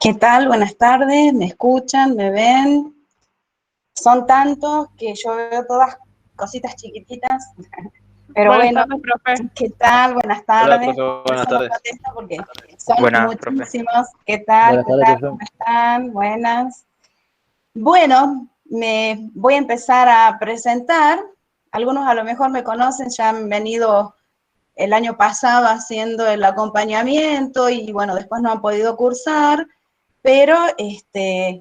¿Qué tal? Buenas tardes, ¿me escuchan? ¿Me ven? Son tantos que yo veo todas cositas chiquititas, pero Buenas bueno, tardes, profe. ¿qué tal? Buenas Hola, tardes. profe, Por buenas eso no tardes. contesto porque son Buenas, profe. muchísimos. ¿Qué tal? Buenas ¿Qué tardes, tal? profe. ¿Cómo están? Buenas. Bueno, me voy a empezar a presentar. Algunos a lo mejor me conocen, ya han venido el año pasado haciendo el acompañamiento y bueno, después no han podido cursar, pero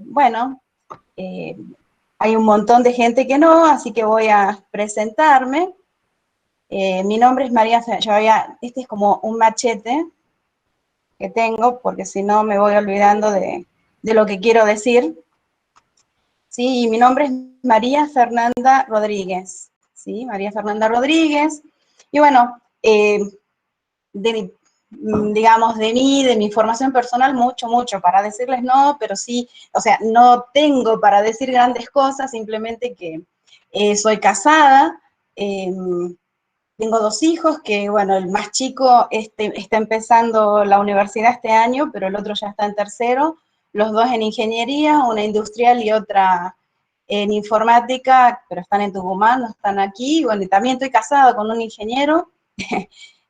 bueno, eh, hay un montón de gente que no, así que voy a presentarme. Mi nombre es María, este es como un machete que tengo, porque si no me voy olvidando de lo que quiero decir. Sí, mi nombre es María Fernanda Rodríguez, ¿sí? María Fernanda Rodríguez. Y bueno, de, digamos, de mí, de mi formación personal, mucho para decirles no, pero sí, o sea, no tengo para decir grandes cosas, simplemente que soy casada, tengo 2 hijos, que bueno, el más chico está empezando la universidad este año, pero el otro ya está en tercero, los dos en ingeniería, una industrial y otra en informática, pero están en Tucumán, no están aquí. Bueno, y también estoy casada con un ingeniero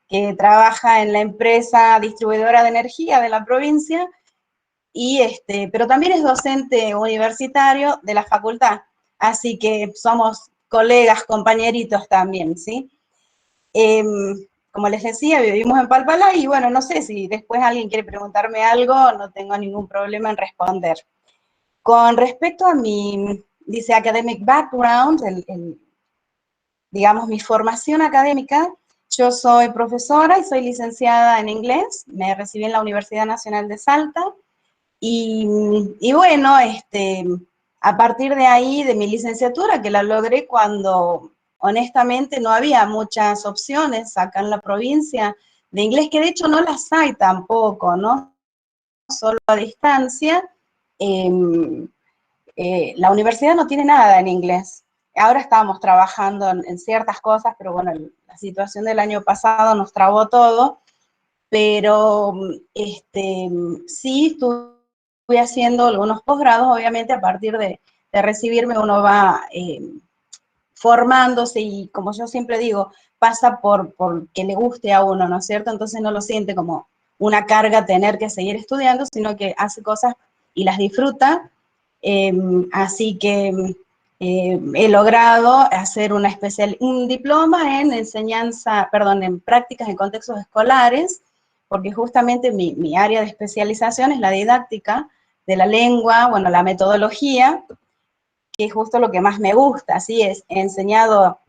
que trabaja en la empresa distribuidora de energía de la provincia, pero también es docente universitario de la facultad, así que somos colegas, compañeritos también, ¿sí? Eh, Como les decía, vivimos en Palpalá y bueno, no sé si después alguien quiere preguntarme algo, no tengo ningún problema en responder. Con respecto a mi, dice, academic background, digamos, mi formación académica, yo soy profesora y soy licenciada en inglés, me recibí en la Universidad Nacional de Salta, y bueno, a partir de ahí, de mi licenciatura, que la logré cuando honestamente no había muchas opciones acá en la provincia de inglés, que de hecho no las hay tampoco, ¿no? Solo a distancia. Eh, la universidad no tiene nada en inglés. Ahora estábamos trabajando en ciertas cosas, pero bueno, la situación del año pasado nos trabó todo, pero sí estuve haciendo algunos posgrados, obviamente a partir de recibirme uno va formándose y como yo siempre digo, pasa por que le guste a uno, ¿no es cierto? Entonces no lo siente como una carga tener que seguir estudiando, sino que hace cosas y las disfruta. Así que he logrado hacer un diploma en enseñanza, perdón, en prácticas en contextos escolares, porque justamente mi área de especialización es la didáctica de la lengua, bueno, la metodología, que es justo lo que más me gusta, así es, he enseñado,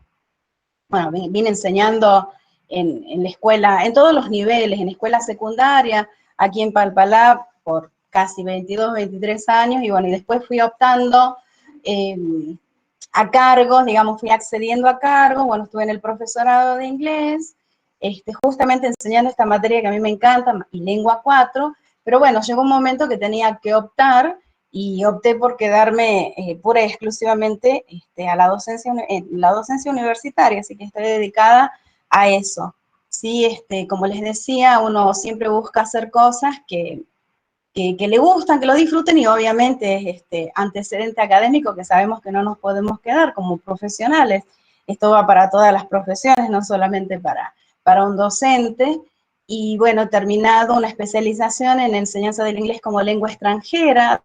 bueno, vine enseñando en la escuela, en todos los niveles, en escuela secundaria, aquí en Palpalá, por casi 22, 23 años, y bueno, y después fui optando eh, a cargos, digamos, fui accediendo a cargos, bueno, estuve en el profesorado de inglés, justamente enseñando esta materia que a mí me encanta, y lengua 4, pero bueno, llegó un momento que tenía que optar, y opté por quedarme pura y exclusivamente a la docencia universitaria, así que estoy dedicada a eso. Sí, como les decía, uno siempre busca hacer cosas que le gustan, que lo disfruten y obviamente es antecedente académico que sabemos que no nos podemos quedar como profesionales. Esto va para todas las profesiones, no solamente para un docente. Y bueno, terminado una especialización en enseñanza del inglés como lengua extranjera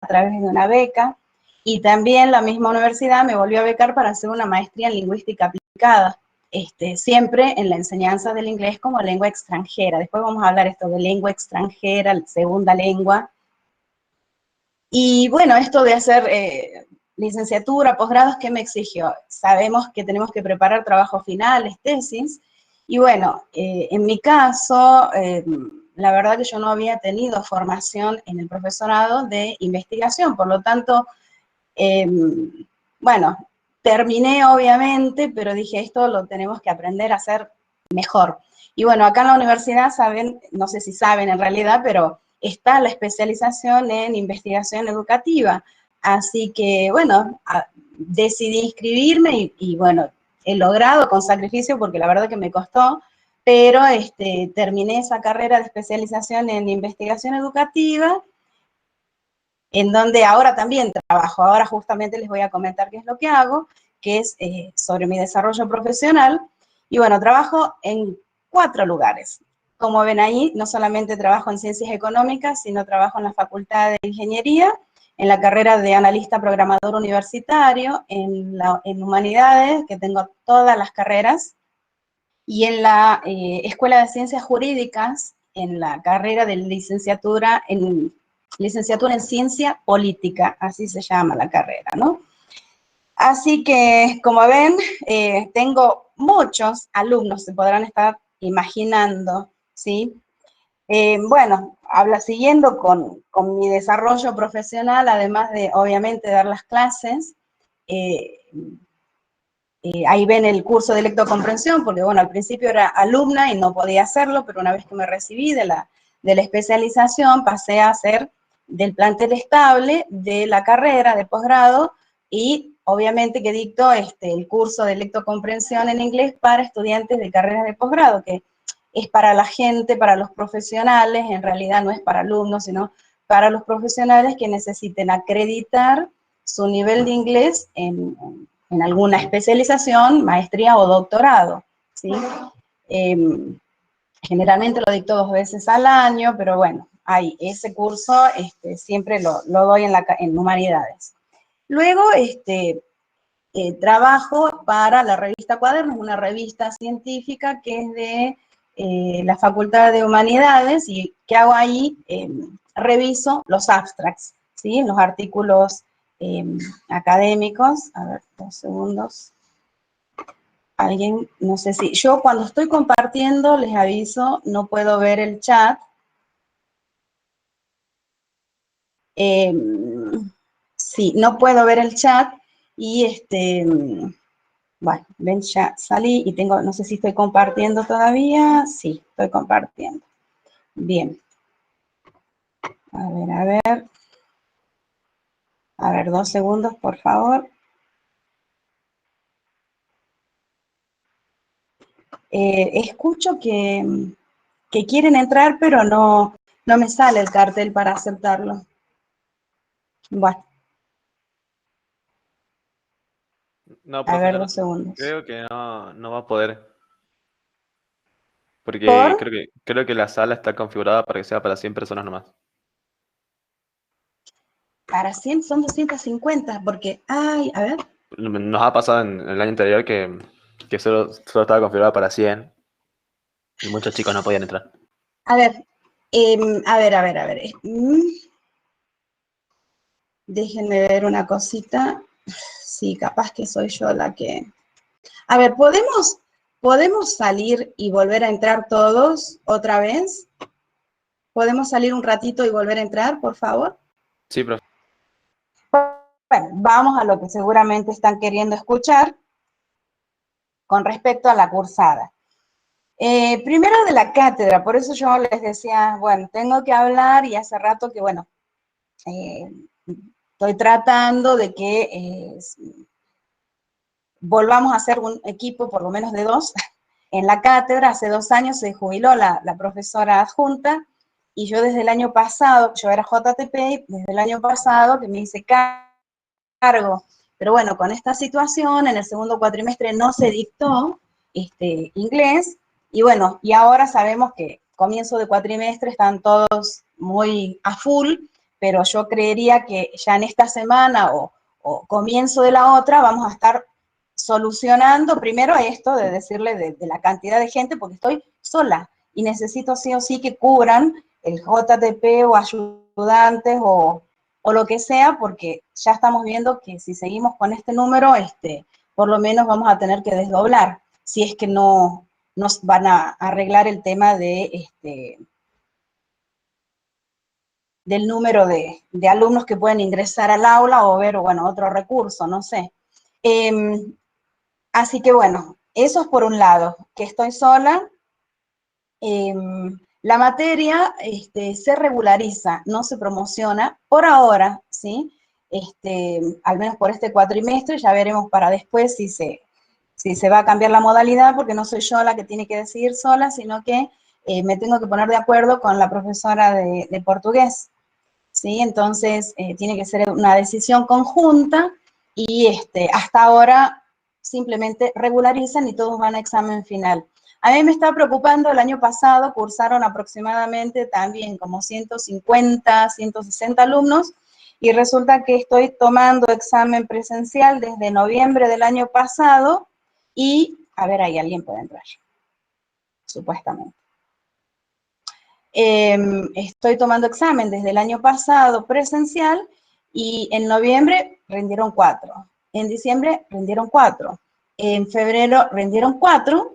a través de una beca. Y también la misma universidad me volvió a becar para hacer una maestría en lingüística aplicada. Siempre en la enseñanza del inglés como lengua extranjera. Después vamos a hablar esto de lengua extranjera, segunda lengua. Y bueno, esto de hacer licenciatura, posgrados, ¿qué me exigió? Sabemos que tenemos que preparar trabajos finales, tesis, y bueno, en mi caso, la verdad que yo no había tenido formación en el profesorado de investigación, por lo tanto, eh, bueno, terminé obviamente, pero dije, esto lo tenemos que aprender a hacer mejor. Y bueno, acá en la universidad saben, no sé si saben en realidad, pero está la especialización en investigación educativa. Así que, bueno, decidí inscribirme y bueno, he logrado con sacrificio, porque la verdad que me costó, pero terminé esa carrera de especialización en investigación educativa en donde ahora también trabajo. Ahora justamente les voy a comentar qué es lo que hago, que es sobre mi desarrollo profesional. Y bueno, trabajo en 4 lugares. Como ven ahí, no solamente trabajo en ciencias económicas, sino trabajo en la Facultad de Ingeniería, en la carrera de analista programador universitario, en humanidades, que tengo todas las carreras, y en la Escuela de Ciencias Jurídicas, en la carrera de licenciatura en Ciencia Política, así se llama la carrera, ¿no? Así que, como ven, tengo muchos alumnos, se podrán estar imaginando, ¿sí? Bueno, siguiendo con mi desarrollo profesional, además de, obviamente, dar las clases, eh, ahí ven el curso de lectocomprensión, porque bueno, al principio era alumna y no podía hacerlo, pero una vez que me recibí de la especialización, pasé a ser del plantel estable de la carrera de posgrado y obviamente que dicto el curso de lectocomprensión en inglés para estudiantes de carreras de posgrado, que es para la gente, para los profesionales, en realidad no es para alumnos, sino para los profesionales que necesiten acreditar su nivel de inglés en alguna especialización, maestría o doctorado, ¿sí? Eh, Generalmente lo dicto 2 veces al año, pero bueno, hay ese curso siempre lo doy en humanidades. Luego, trabajo para la revista Cuadernos, una revista científica que es de la Facultad de Humanidades, y ¿qué hago ahí? Reviso los abstracts, ¿sí? Los artículos eh, académicos. A ver, 2 segundos. Alguien, no sé si, yo cuando estoy compartiendo, les aviso, no puedo ver el chat. Eh, sí, no puedo ver el chat y bueno, ven, ya salí y tengo, no sé si estoy compartiendo todavía. Sí, estoy compartiendo. Bien. A ver, a ver. A ver, 2 segundos, por favor. Escucho que quieren entrar, pero no me sale el cartel para aceptarlo. Bueno, No, a profe, ver, no, 2 segundos. creo que no va a poder. Porque ¿Por? creo que la sala está configurada para que sea para 100 personas nomás. Para 100 son 250, porque, ay, a ver. Nos ha pasado en el año anterior que solo estaba configurada para 100 y muchos chicos no podían entrar. A ver, a ver. Déjenme ver una cosita. Sí, capaz que soy yo la que... A ver, ¿podemos salir y volver a entrar todos otra vez? ¿Podemos salir un ratito y volver a entrar, por favor? Sí, profe. Bueno, vamos a lo que seguramente están queriendo escuchar con respecto a la cursada. Primero de la cátedra, por eso yo les decía, bueno, tengo que hablar y hace rato que, bueno, eh, estoy tratando de que volvamos a ser un equipo por lo menos de 2 en la cátedra. Hace 2 años se jubiló la profesora adjunta y yo desde el año pasado, yo era JTP, desde el año pasado que me hice cargo. Pero bueno, con esta situación, en el segundo cuatrimestre no se dictó inglés, y bueno, y ahora sabemos que comienzo de cuatrimestre están todos muy a full, pero yo creería que ya en esta semana o comienzo de la otra vamos a estar solucionando primero esto de decirle de la cantidad de gente, porque estoy sola y necesito sí o sí que cubran el JTP o ayudantes o lo que sea, porque ya estamos viendo que si seguimos con este número, por lo menos vamos a tener que desdoblar, si es que no nos van a arreglar el tema del número de alumnos que pueden ingresar al aula o ver, bueno, otro recurso, no sé. Así que bueno, eso es por un lado, que estoy sola. La materia se regulariza, no se promociona por ahora, ¿sí? Al menos por este cuatrimestre, ya veremos para después si se va a cambiar la modalidad, porque no soy yo la que tiene que decidir sola, sino que me tengo que poner de acuerdo con la profesora de portugués, ¿sí? Entonces, tiene que ser una decisión conjunta y hasta ahora simplemente regularizan y todos van a examen final. A mí me está preocupando, el año pasado cursaron aproximadamente también como 150, 160 alumnos, y resulta que estoy tomando examen presencial desde noviembre del año pasado y, a ver, ahí alguien puede entrar, supuestamente. Estoy tomando examen desde el año pasado presencial y en noviembre rindieron 4, en diciembre rindieron 4, en febrero rindieron 4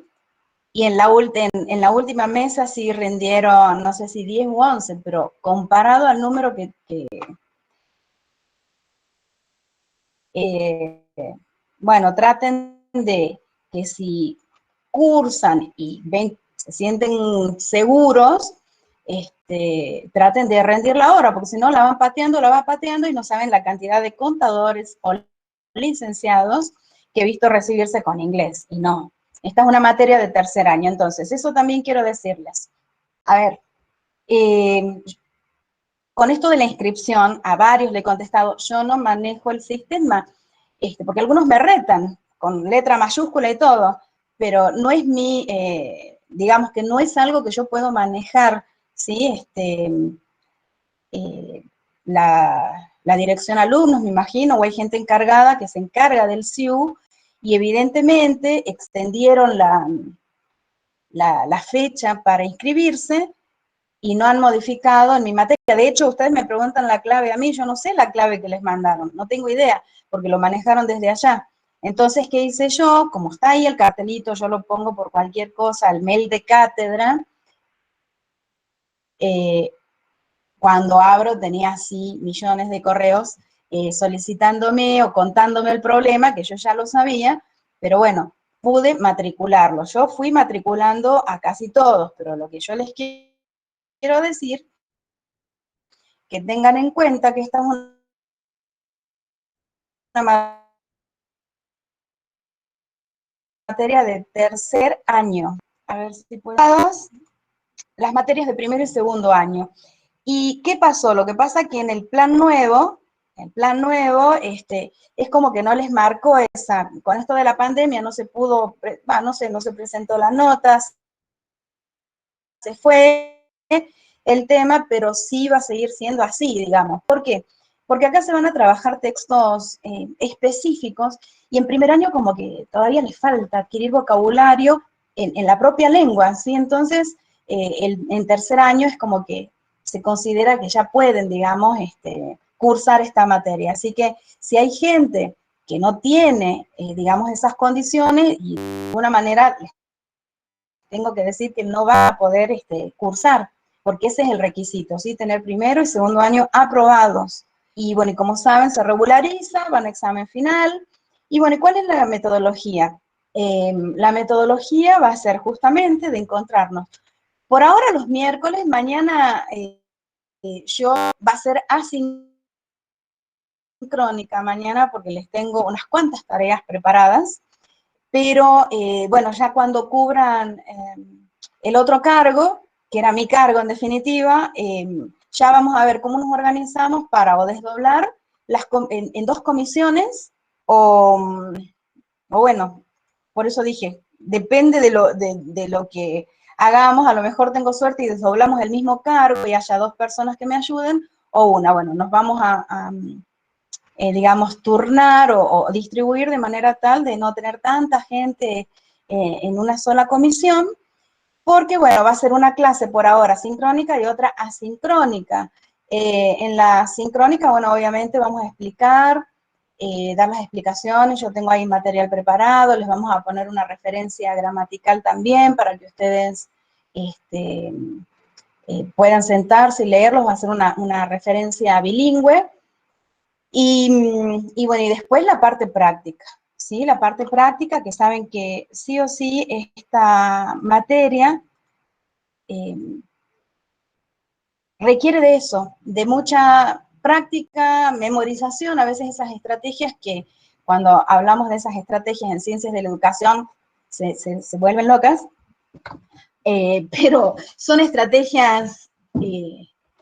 y en la última mesa sí rindieron, no sé si 10 u 11, pero comparado al número eh, bueno, traten de que si cursan y ven, se sienten seguros, traten de rendir la hora, porque si no la van pateando y no saben la cantidad de contadores o licenciados que he visto recibirse con inglés, y no. Esta es una materia de tercer año, entonces eso también quiero decirles. A ver, con esto de la inscripción, a varios le he contestado, yo no manejo el sistema, porque algunos me retan, con letra mayúscula y todo, pero no es digamos que no es algo que yo puedo manejar, ¿sí? La dirección alumnos, me imagino, o hay gente encargada que se encarga del SIU, y evidentemente extendieron la fecha para inscribirse, y no han modificado en mi materia. De hecho, ustedes me preguntan la clave a mí, yo no sé la clave que les mandaron, no tengo idea, porque lo manejaron desde allá. Entonces, ¿qué hice yo? Como está ahí el cartelito, yo lo pongo por cualquier cosa, al mail de cátedra. Cuando abro tenía así millones de correos solicitándome o contándome el problema, que yo ya lo sabía, pero bueno, pude matricularlo. Yo fui matriculando a casi todos, pero lo que yo les quiero decir, que tengan en cuenta que esta es una materia de tercer año. A ver si puedo. Las materias de primero y segundo año. ¿Y qué pasó? Lo que pasa es que en el plan nuevo, es como que no les marcó esa, con esto de la pandemia no se pudo, no sé, no se presentó las notas, se fue el tema, pero sí va a seguir siendo así, digamos. ¿Por qué? Porque acá se van a trabajar textos específicos y en primer año como que todavía les falta adquirir vocabulario en la propia lengua, ¿sí? Entonces, en tercer año es como que se considera que ya pueden, digamos, cursar esta materia. Así que si hay gente que no tiene, digamos, esas condiciones y de alguna manera les tengo que decir que no va a poder cursar, porque ese es el requisito, ¿sí? Tener primero y segundo año aprobados. Y bueno, y como saben, se regulariza, van a examen final. Y bueno, ¿y cuál es la metodología? La metodología va a ser justamente de encontrarnos. Por ahora los miércoles, mañana yo va a ser asincrónica mañana porque les tengo unas cuantas tareas preparadas, pero bueno, ya cuando cubran el otro cargo, que era mi cargo en definitiva, ya vamos a ver cómo nos organizamos para o desdoblar en dos comisiones o, o bueno, por eso dije, depende de lo que hagamos, a lo mejor tengo suerte y desdoblamos el mismo cargo y haya dos personas que me ayuden, o una, bueno, nos vamos digamos, turnar o distribuir de manera tal de no tener tanta gente en una sola comisión, porque, bueno, va a ser una clase por ahora sincrónica y otra asincrónica. En la sincrónica, bueno, obviamente vamos a explicar, dar las explicaciones, yo tengo ahí material preparado, les vamos a poner una referencia gramatical también para que ustedes puedan sentarse y leerlos, va a ser una referencia bilingüe. Y bueno, y después la parte práctica, ¿sí? La parte práctica, que saben que sí o sí esta materia eh, requiere de eso, de mucha práctica, memorización, a veces esas estrategias que cuando hablamos de esas estrategias en ciencias de la educación se vuelven locas, pero son estrategias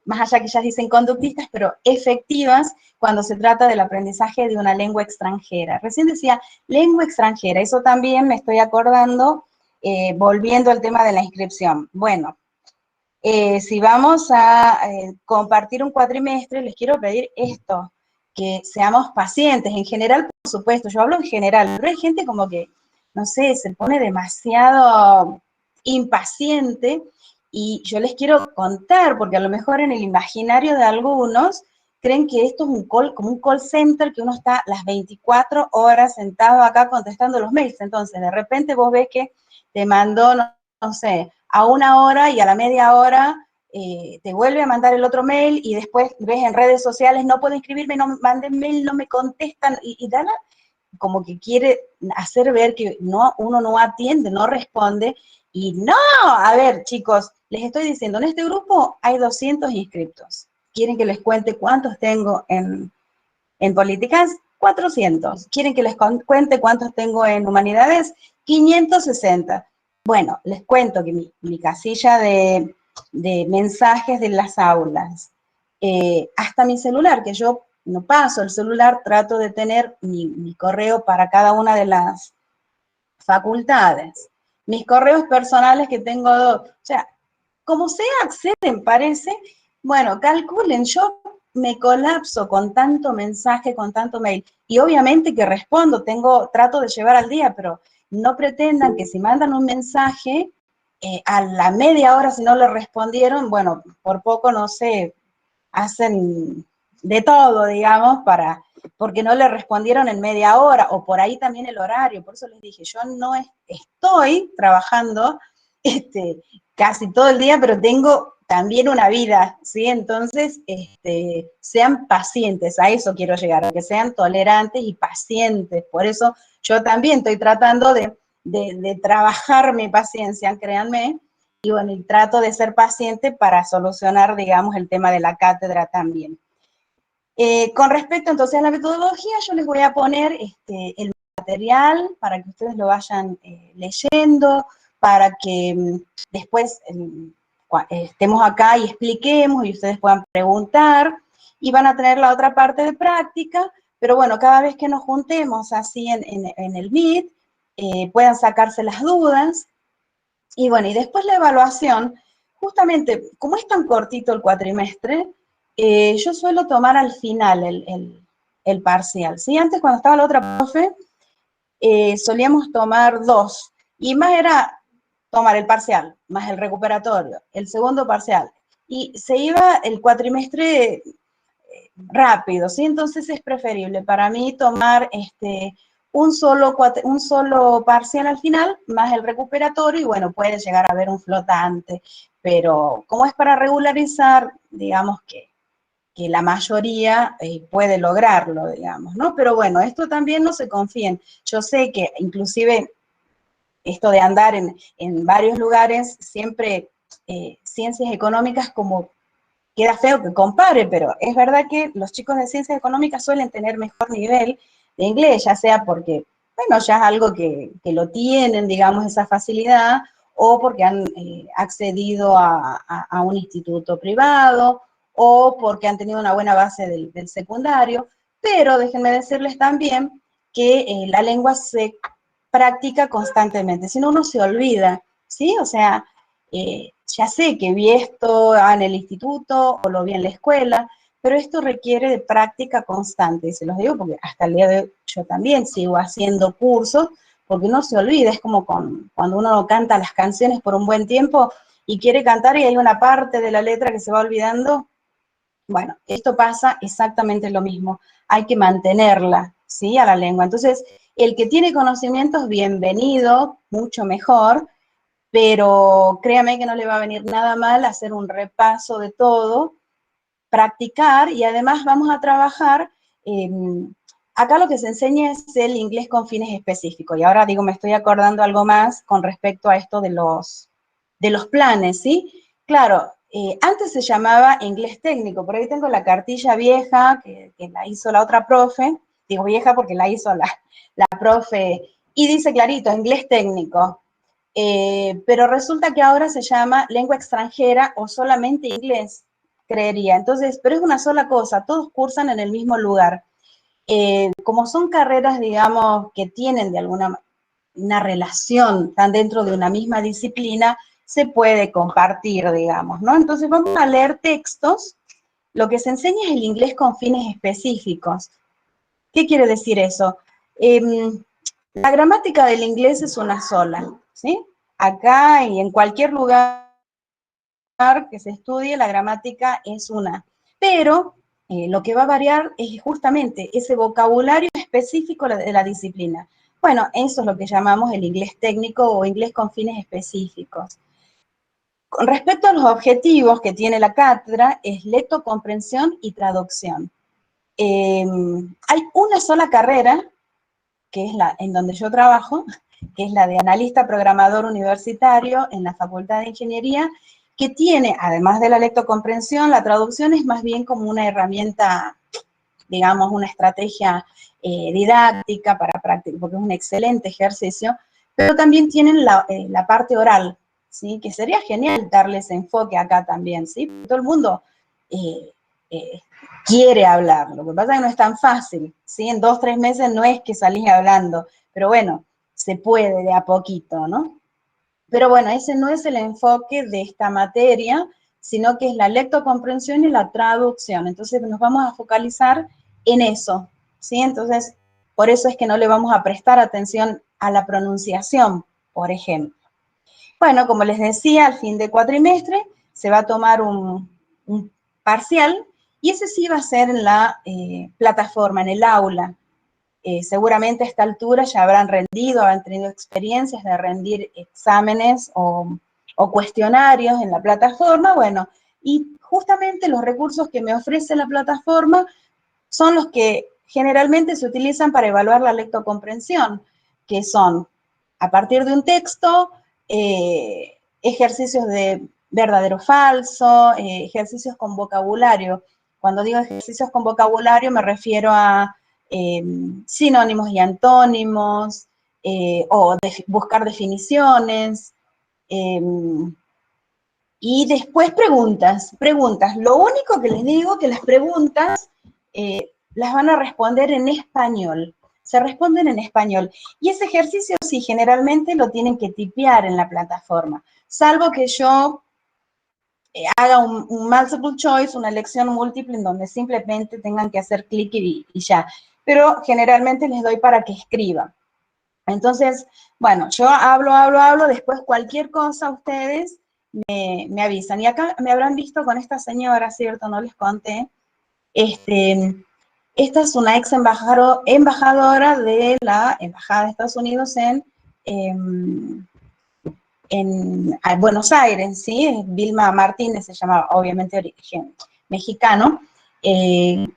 más allá que ellas dicen conductistas, pero efectivas cuando se trata del aprendizaje de una lengua extranjera. Recién decía lengua extranjera, eso también me estoy acordando, volviendo al tema de la inscripción. Bueno, si vamos a compartir un cuatrimestre, les quiero pedir esto, que seamos pacientes. En general, por supuesto, yo hablo en general, pero hay gente como que, no sé, se pone demasiado impaciente y yo les quiero contar, porque a lo mejor en el imaginario de algunos creen que esto es como un call center, que uno está las 24 horas sentado acá contestando los mails. Entonces, de repente vos ves que te mandó, no sé, a una hora y a la media hora te vuelve a mandar el otro mail y después ves en redes sociales, no puedo inscribirme, no manden mail, no me contestan, y Dana como que quiere hacer ver que no, uno no atiende, no responde, y no, a ver chicos, les estoy diciendo, en este grupo hay 200 inscriptos. ¿Quieren que les cuente cuántos tengo en políticas? 400. ¿Quieren que les cuente cuántos tengo en humanidades? 560. Bueno, les cuento que mi casilla de mensajes de las aulas, hasta mi celular, que yo no paso el celular, trato de tener mi correo para cada una de las facultades. Mis correos personales que tengo, o sea, como sea acceden, parece, bueno, calculen, yo me colapso con tanto mensaje, con tanto mail, y obviamente que respondo, trato de llevar al día, pero no pretendan que si mandan un mensaje, a la media hora si no le respondieron, bueno, por poco, no sé, hacen de todo, digamos, porque no le respondieron en media hora, o por ahí también el horario. Por eso les dije, yo no estoy trabajando casi todo el día, pero tengo también una vida, ¿sí? Entonces, sean pacientes, a eso quiero llegar, que sean tolerantes y pacientes. Por eso yo también estoy tratando de trabajar mi paciencia, créanme, y bueno, y trato de ser paciente para solucionar, digamos, el tema de la cátedra también. Con respecto entonces a la metodología, yo les voy a poner el material para que ustedes lo vayan leyendo, para que después estemos acá y expliquemos y ustedes puedan preguntar, y van a tener la otra parte de práctica, pero bueno, cada vez que nos juntemos así en el Meet, puedan sacarse las dudas. Y bueno, y después la evaluación, justamente, como es tan cortito el cuatrimestre, yo suelo tomar al final el parcial, ¿sí? Antes, cuando estaba la otra profe, solíamos tomar dos, y más era tomar el parcial, más el recuperatorio, el segundo parcial, y se iba el cuatrimestre rápido, ¿sí? Entonces es preferible para mí tomar un solo parcial al final, más el recuperatorio, y bueno, puede llegar a haber un flotante, pero como es para regularizar, digamos que la mayoría puede lograrlo, digamos, ¿no? Pero bueno, esto también no se confíen. Yo sé que inclusive esto de andar en varios lugares, siempre ciencias económicas como queda feo que compare, pero es verdad que los chicos de ciencias económicas suelen tener mejor nivel de inglés, ya sea porque, bueno, ya es algo que lo tienen, digamos, esa facilidad, o porque han accedido a un instituto privado, o porque han tenido una buena base del secundario, pero déjenme decirles también que la lengua se practica constantemente, si no uno se olvida, ¿sí? O sea, ya sé que vi esto en el instituto o lo vi en la escuela, pero esto requiere de práctica constante, y se los digo porque hasta el día de hoy yo también sigo haciendo cursos, porque uno se olvida, es como cuando uno canta las canciones por un buen tiempo y quiere cantar y hay una parte de la letra que se va olvidando. Bueno, esto pasa exactamente lo mismo, hay que mantenerla, ¿sí? A la lengua. Entonces, el que tiene conocimientos, bienvenido, mucho mejor, pero créame que no le va a venir nada mal hacer un repaso de todo, practicar, y además vamos a trabajar, eh, acá lo que se enseña es el inglés con fines específicos, y ahora digo, me estoy acordando algo más con respecto a esto de los planes, ¿sí? Claro, antes se llamaba inglés técnico, por ahí tengo la cartilla vieja que la hizo la otra profe, digo vieja porque la hizo la profe, y dice clarito, inglés técnico. Pero resulta que ahora se llama lengua extranjera o solamente inglés. creería. Entonces, pero es una sola cosa, todos cursan en el mismo lugar. Como son carreras, digamos, que tienen de alguna una relación, están dentro de una misma disciplina, se puede compartir, digamos, ¿no? Entonces vamos a leer textos. Lo que se enseña es el inglés con fines específicos. ¿Qué quiere decir eso? La gramática del inglés es una sola, ¿sí? Acá y en cualquier lugar que se estudie, la gramática es una. Pero lo que va a variar es justamente ese vocabulario específico de la disciplina. Bueno, eso es lo que llamamos el inglés técnico o inglés con fines específicos. Con respecto a los objetivos que tiene la cátedra, es lectocomprensión y traducción. Hay una sola carrera, que es la en donde yo trabajo, que es la de analista programador universitario en la Facultad de Ingeniería, que tiene, además de la lectocomprensión, la traducción es más bien como una herramienta, digamos, una estrategia didáctica para practicar, porque es un excelente ejercicio, pero también tienen la parte oral, ¿sí? Que sería genial darles enfoque acá también, ¿sí? Todo el mundo eh, eh, quiere hablar, lo que pasa es que no es tan fácil, ¿sí? En 2, 3 meses no es que salís hablando, pero bueno, se puede de a poquito, ¿no? Pero bueno, ese no es el enfoque de esta materia, sino que es la lectocomprensión y la traducción. Entonces nos vamos a focalizar en eso, ¿sí? Entonces, por eso es que no le vamos a prestar atención a la pronunciación, por ejemplo. Bueno, como les decía, al fin de cuatrimestre se va a tomar un parcial y ese sí va a ser en la plataforma, en el aula. Seguramente a esta altura ya habrán rendido, habrán tenido experiencias de rendir exámenes o cuestionarios en la plataforma, bueno, y justamente los recursos que me ofrece la plataforma son los que generalmente se utilizan para evaluar la lectocomprensión, que son, a partir de un texto, ejercicios de verdadero falso, ejercicios con vocabulario. Cuando digo ejercicios con vocabulario me refiero a sinónimos y antónimos, o buscar definiciones, y después preguntas. Lo único que les digo que las preguntas las van a responder en español. Se responden en español. Y ese ejercicio sí, generalmente lo tienen que tipear en la plataforma. Salvo que yo haga un multiple choice, una elección múltiple en donde simplemente tengan que hacer clic y ya. Pero generalmente les doy para que escriban. Entonces, bueno, yo hablo, después cualquier cosa ustedes me avisan. Y acá me habrán visto con esta señora, ¿cierto? No les conté. Esta es una ex embajadora de la Embajada de Estados Unidos en Buenos Aires, ¿sí? Vilma Martínez se llamaba, obviamente origen mexicano, que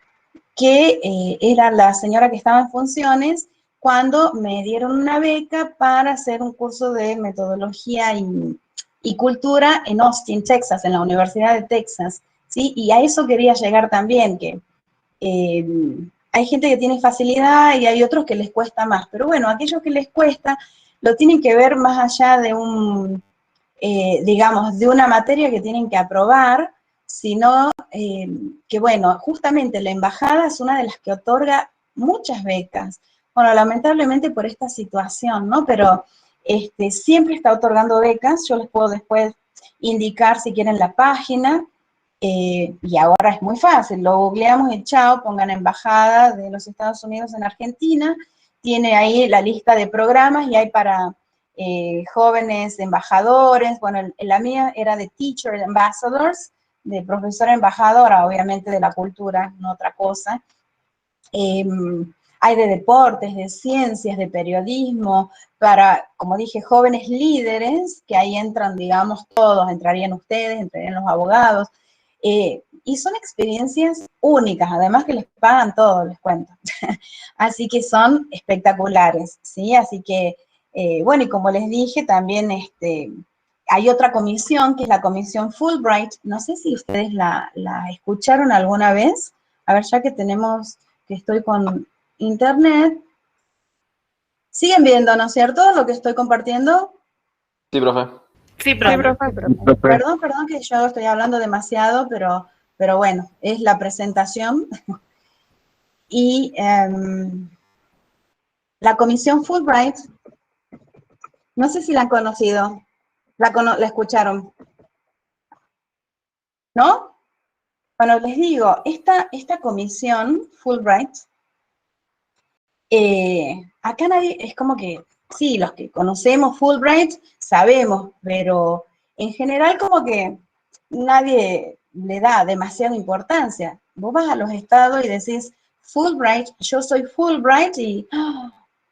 era la señora que estaba en funciones cuando me dieron una beca para hacer un curso de metodología y cultura en Austin, Texas, en la Universidad de Texas, ¿sí? Y a eso quería llegar también, que hay gente que tiene facilidad y hay otros que les cuesta más, pero bueno, aquellos que les cuesta lo tienen que ver más allá de digamos, de una materia que tienen que aprobar, sino que, bueno, justamente la embajada es una de las que otorga muchas becas. Bueno, lamentablemente por esta situación, ¿no? Pero siempre está otorgando becas, yo les puedo después indicar si quieren la página, y ahora es muy fácil, lo googleamos y chao, pongan Embajada de los Estados Unidos en Argentina, tiene ahí la lista de programas y hay para jóvenes embajadores, bueno, la mía era de Teacher Ambassadors, de profesora embajadora, obviamente de la cultura, no otra cosa. Hay de deportes, de ciencias, de periodismo, para, como dije, jóvenes líderes, que ahí entran, digamos, todos, entrarían ustedes, entrarían los abogados, y son experiencias únicas, además que les pagan todo, les cuento. Así que son espectaculares, ¿sí? Así que, bueno, y como les dije, también hay otra comisión, que es la comisión Fulbright. No sé si ustedes la escucharon alguna vez. A ver, ya que tenemos, que estoy con internet. Siguen viendo, ¿no es cierto? Lo que estoy compartiendo. Sí, profe. Sí, Bueno, profe. perdón que yo estoy hablando demasiado, pero pero bueno, es la presentación. Y la comisión Fulbright, no sé si la han conocido, la escucharon, ¿no? Bueno, les digo, esta comisión Fulbright, acá nadie, es como que, sí, los que conocemos Fulbright sabemos, pero en general como que nadie le da demasiada importancia. Vos vas a los estados y decís, Fulbright, yo soy Fulbright y,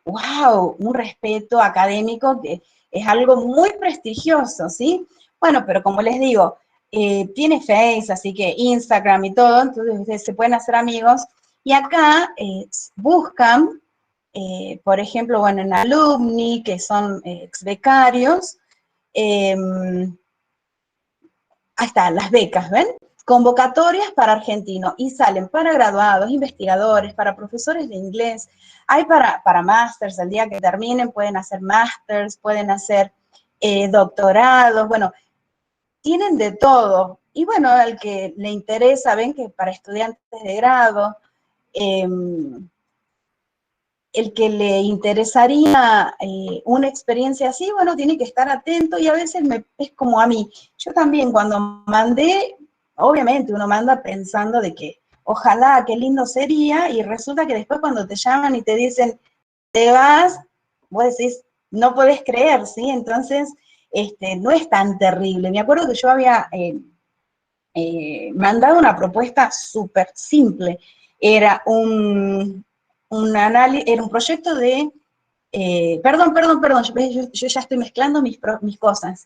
wow, un respeto académico que es algo muy prestigioso, ¿sí? Bueno, pero como les digo, tiene Face, así que Instagram y todo, entonces ustedes se pueden hacer amigos. Y acá buscan, por ejemplo, bueno, en alumni, que son ex becarios, eh, ahí están las becas, ¿ven? Convocatorias para argentinos y salen para graduados, investigadores, para profesores de inglés, hay para másters, el día que terminen pueden hacer másters, pueden hacer doctorados, bueno, tienen de todo. Y bueno, al que le interesa, ven que para estudiantes de grado, eh, el que le interesaría una experiencia así, bueno, tiene que estar atento y a veces es como a mí. Yo también cuando mandé, obviamente uno manda pensando de que ojalá, qué lindo sería, y resulta que después cuando te llaman y te dicen, te vas, vos decís, no podés creer, ¿sí? Entonces, no es tan terrible. Me acuerdo que yo había mandado una propuesta súper simple. Era era un proyecto de, perdón, yo ya estoy mezclando mis cosas.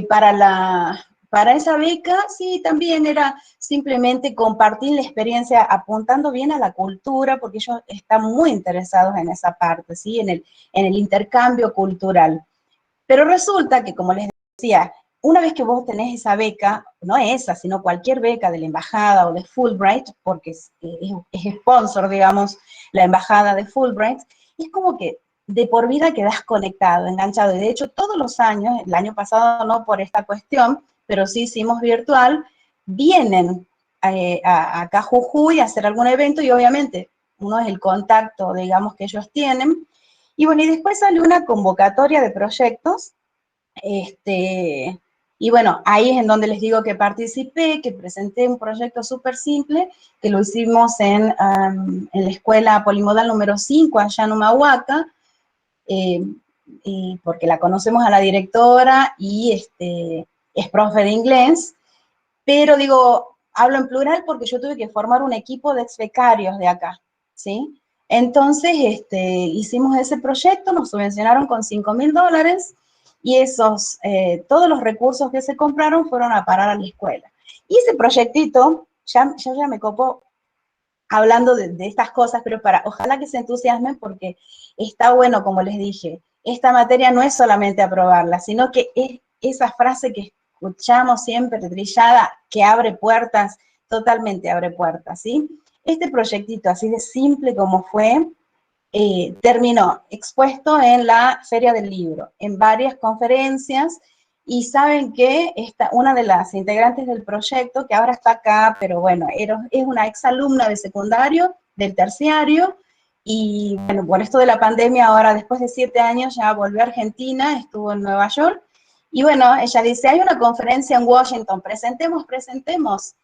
Para esa beca, sí, también era simplemente compartir la experiencia apuntando bien a la cultura, porque ellos están muy interesados en esa parte, ¿sí? En el intercambio cultural. Pero resulta que, como les decía, una vez que vos tenés esa beca, no esa, sino cualquier beca de la embajada o de Fulbright, porque es sponsor, digamos, la embajada de Fulbright, es como que de por vida quedás conectado, enganchado. Y de hecho, todos los años, el año pasado no por esta cuestión, pero sí hicimos virtual, vienen acá a Jujuy a hacer algún evento y obviamente uno es el contacto, digamos, que ellos tienen. Y bueno, y después sale una convocatoria de proyectos, y bueno, ahí es en donde les digo que participé, que presenté un proyecto súper simple, que lo hicimos en la escuela polimodal número 5, allá en Humahuaca, eh, y porque la conocemos a la directora y es profe de inglés, pero digo, hablo en plural porque yo tuve que formar un equipo de ex becarios de acá, ¿sí? Entonces, hicimos ese proyecto, nos subvencionaron con $5.000 y todos los recursos que se compraron fueron a parar a la escuela. Y ese proyectito, ya me copo hablando de estas cosas, pero ojalá que se entusiasmen porque está bueno, como les dije, esta materia no es solamente aprobarla, sino que es esa frase que escuchamos siempre trillada, que abre puertas, totalmente abre puertas, ¿sí? Este proyectito, así de simple como fue, terminó expuesto en la Feria del Libro, en varias conferencias, y saben que una de las integrantes del proyecto, que ahora está acá, pero bueno, es una exalumna de secundario, del terciario, y bueno, por esto de la pandemia, ahora después de 7 años ya volvió a Argentina, estuvo en Nueva York, y bueno, ella dice, hay una conferencia en Washington, presentemos.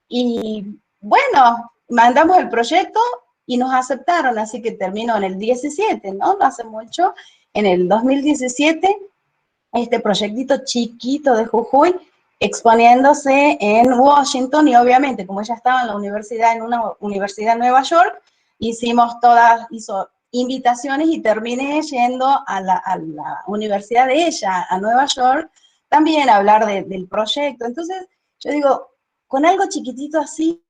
Y bueno, mandamos el proyecto y nos aceptaron, así que terminó en el 17, ¿no? No hace mucho, en el 2017, este proyectito chiquito de Jujuy, exponiéndose en Washington y obviamente, como ella estaba en la universidad, en una universidad en Nueva York, hizo invitaciones y terminé yendo a la universidad de ella, a Nueva York, también a hablar del proyecto. Entonces, yo digo, con algo chiquitito así,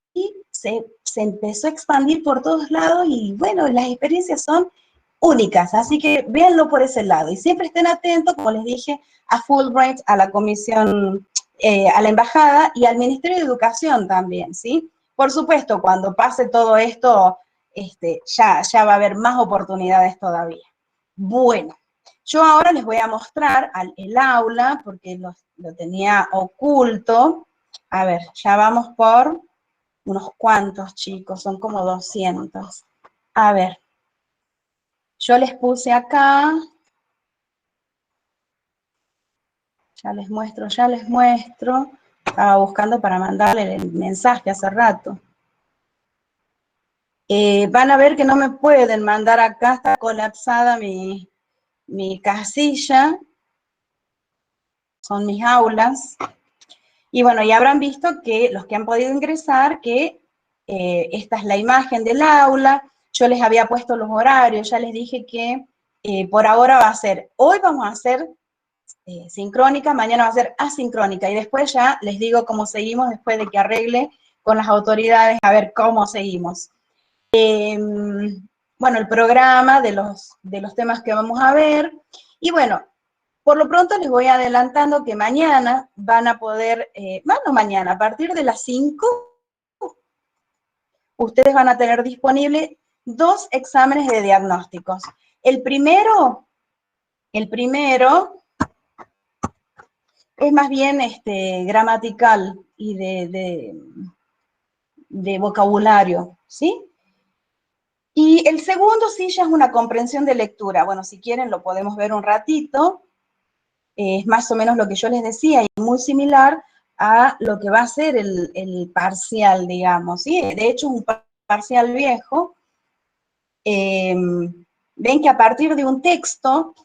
se empezó a expandir por todos lados y bueno, las experiencias son únicas, así que véanlo por ese lado y siempre estén atentos, como les dije, a Fulbright, a la comisión, a la embajada y al Ministerio de Educación también, ¿sí? Por supuesto, cuando pase todo esto, ya va a haber más oportunidades todavía. Bueno, yo ahora les voy a mostrar el aula, porque lo tenía oculto, A ver, ya vamos por unos cuantos, chicos, son como 200. A ver, yo les puse acá, ya les muestro. Estaba buscando para mandarle el mensaje hace rato. Van a ver que no me pueden mandar acá, está colapsada mi casilla, son mis aulas. Y bueno, ya habrán visto que los que han podido ingresar, que esta es la imagen del aula, yo les había puesto los horarios, ya les dije que por ahora va a ser, hoy vamos a hacer sincrónica, mañana va a ser asincrónica, y después ya les digo cómo seguimos después de que arregle con las autoridades a ver cómo seguimos. Bueno, el programa de los temas que vamos a ver, y bueno, por lo pronto les voy adelantando que mañana van a poder, bueno, mañana, a partir de las 5, ustedes van a tener disponible 2 exámenes de diagnósticos. El primero es más bien gramatical y de vocabulario, ¿sí? Y el segundo sí ya es una comprensión de lectura. Bueno, si quieren lo podemos ver un ratito. Es más o menos lo que yo les decía, y muy similar a lo que va a ser el parcial, digamos, ¿sí? De hecho, es un parcial viejo. Ven que a partir de un texto,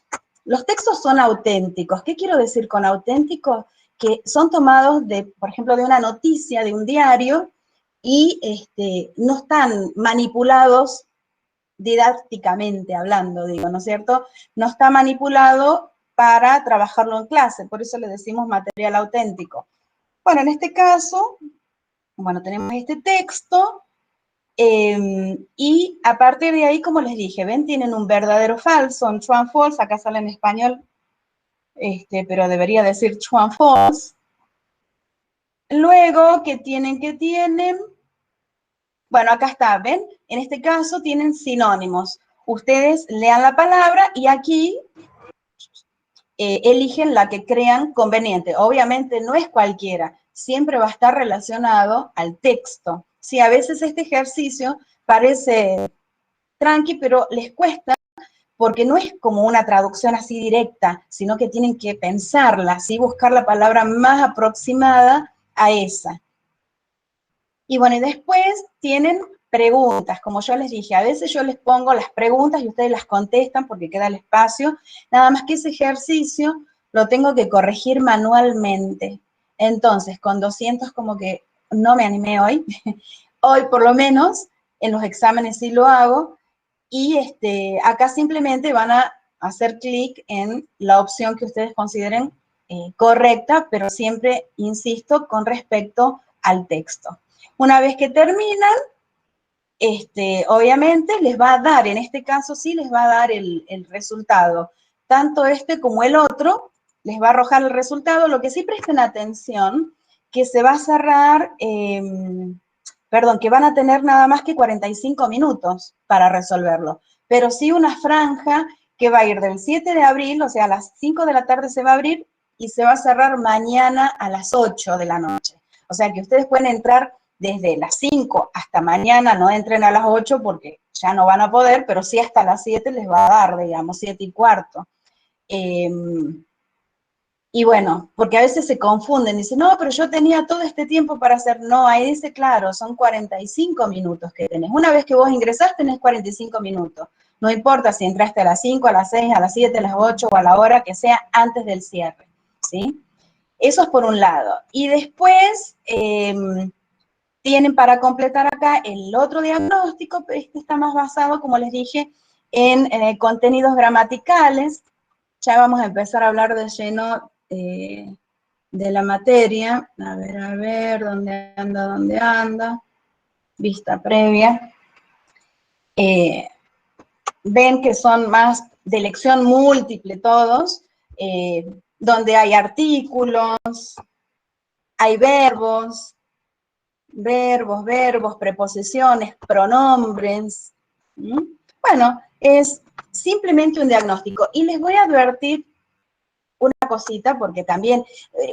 los textos son auténticos. ¿Qué quiero decir con auténticos? Que son tomados de, por ejemplo, de una noticia, de un diario, y no están manipulados didácticamente hablando, digo, ¿no es cierto? No está manipulado para trabajarlo en clase, por eso le decimos material auténtico. Bueno, en este caso, bueno, tenemos este texto, y a partir de ahí, como les dije, ven, tienen un verdadero falso, un true and false, acá sale en español, pero debería decir true and false. Luego, ¿qué tienen? Bueno, acá está, ¿ven? En este caso tienen sinónimos. Ustedes lean la palabra y aquí eligen la que crean conveniente. Obviamente no es cualquiera, siempre va a estar relacionado al texto. Sí, a veces este ejercicio parece tranqui, pero les cuesta porque no es como una traducción así directa, sino que tienen que pensarla, ¿sí? Buscar la palabra más aproximada a esa. Y bueno, y después tienen preguntas, como yo les dije, a veces yo les pongo las preguntas y ustedes las contestan porque queda el espacio, nada más que ese ejercicio lo tengo que corregir manualmente. Entonces, con 200 como que no me animé hoy, hoy por lo menos, en los exámenes sí lo hago, y acá simplemente van a hacer clic en la opción que ustedes consideren correcta, pero siempre, insisto, con respecto al texto. Una vez que terminan, obviamente les va a dar, en este caso sí les va a dar el resultado. Tanto este como el otro, les va a arrojar el resultado. Lo que sí presten atención, que se va a cerrar, perdón, que van a tener nada más que 45 minutos para resolverlo. Pero sí una franja que va a ir del 7 de abril, o sea, a las 5 de la tarde se va a abrir y se va a cerrar mañana a las 8 de la noche. O sea que ustedes pueden entrar desde las 5 hasta mañana, no entren a las 8 porque ya no van a poder, pero sí hasta las 7 les va a dar, digamos, 7:15. Y bueno, porque a veces se confunden, dicen, no, pero yo tenía todo este tiempo para hacer, no, ahí dice, claro, son 45 minutos que tenés. Una vez que vos ingresás, tenés 45 minutos. No importa si entraste a las 5, a las 6, a las 7, a las 8 o a la hora que sea antes del cierre, ¿sí? Eso es por un lado. Y después, tienen para completar acá el otro diagnóstico, pero este está más basado, como les dije, en contenidos gramaticales. Ya vamos a empezar a hablar de lleno de la materia. A ver, ¿dónde anda? Vista previa. Ven que son más de elección múltiple todos, donde hay artículos, hay verbos, preposiciones, pronombres. ¿Mm? Bueno, es simplemente un diagnóstico. Y les voy a advertir una cosita, porque también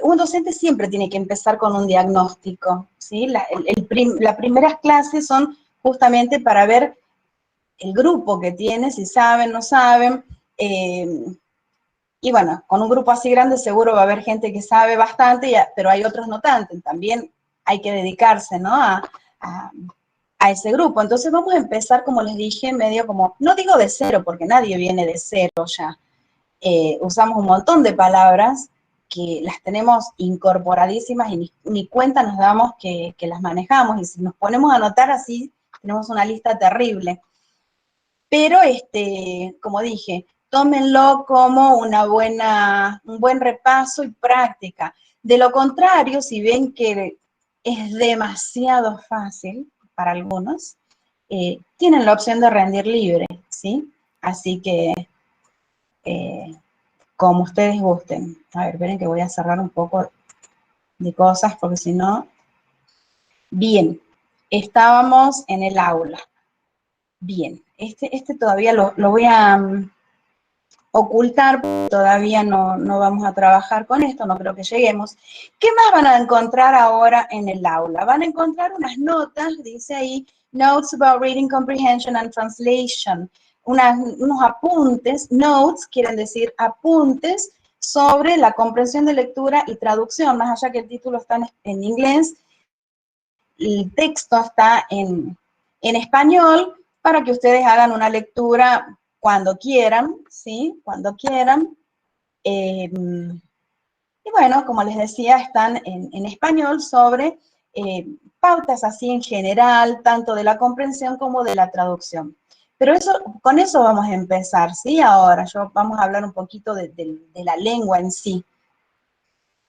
un docente siempre tiene que empezar con un diagnóstico, ¿sí? Las primeras clases son justamente para ver el grupo que tiene, si saben, no saben, y bueno, con un grupo así grande seguro va a haber gente que sabe bastante, pero hay otros no tanto, también hay que dedicarse, ¿no? A, a ese grupo. Entonces vamos a empezar, como les dije, medio como, no digo de cero, porque nadie viene de cero ya. Usamos un montón de palabras que las tenemos incorporadísimas y ni cuenta nos damos que las manejamos, y si nos ponemos a anotar así, tenemos una lista terrible. Pero, como dije, tómenlo como un buen repaso y práctica. De lo contrario, si ven que es demasiado fácil para algunos, tienen la opción de rendir libre, ¿sí? Así que, eh, como ustedes gusten. A ver, esperen que voy a cerrar un poco de cosas, porque si no... Bien, estábamos en el aula. Bien, este todavía lo voy a ocultar, todavía no vamos a trabajar con esto, no creo que lleguemos. ¿Qué más van a encontrar ahora en el aula? Van a encontrar unas notas, dice ahí, Notes about Reading Comprehension and Translation, unos apuntes, notes quieren decir apuntes sobre la comprensión de lectura y traducción, más allá que el título está en inglés, el texto está en español, para que ustedes hagan una lectura cuando quieran, ¿sí? Cuando quieran. Y bueno, como les decía, están en español sobre pautas así en general, tanto de la comprensión como de la traducción. Pero con eso vamos a empezar, ¿sí? Ahora, vamos a hablar un poquito de la lengua en sí.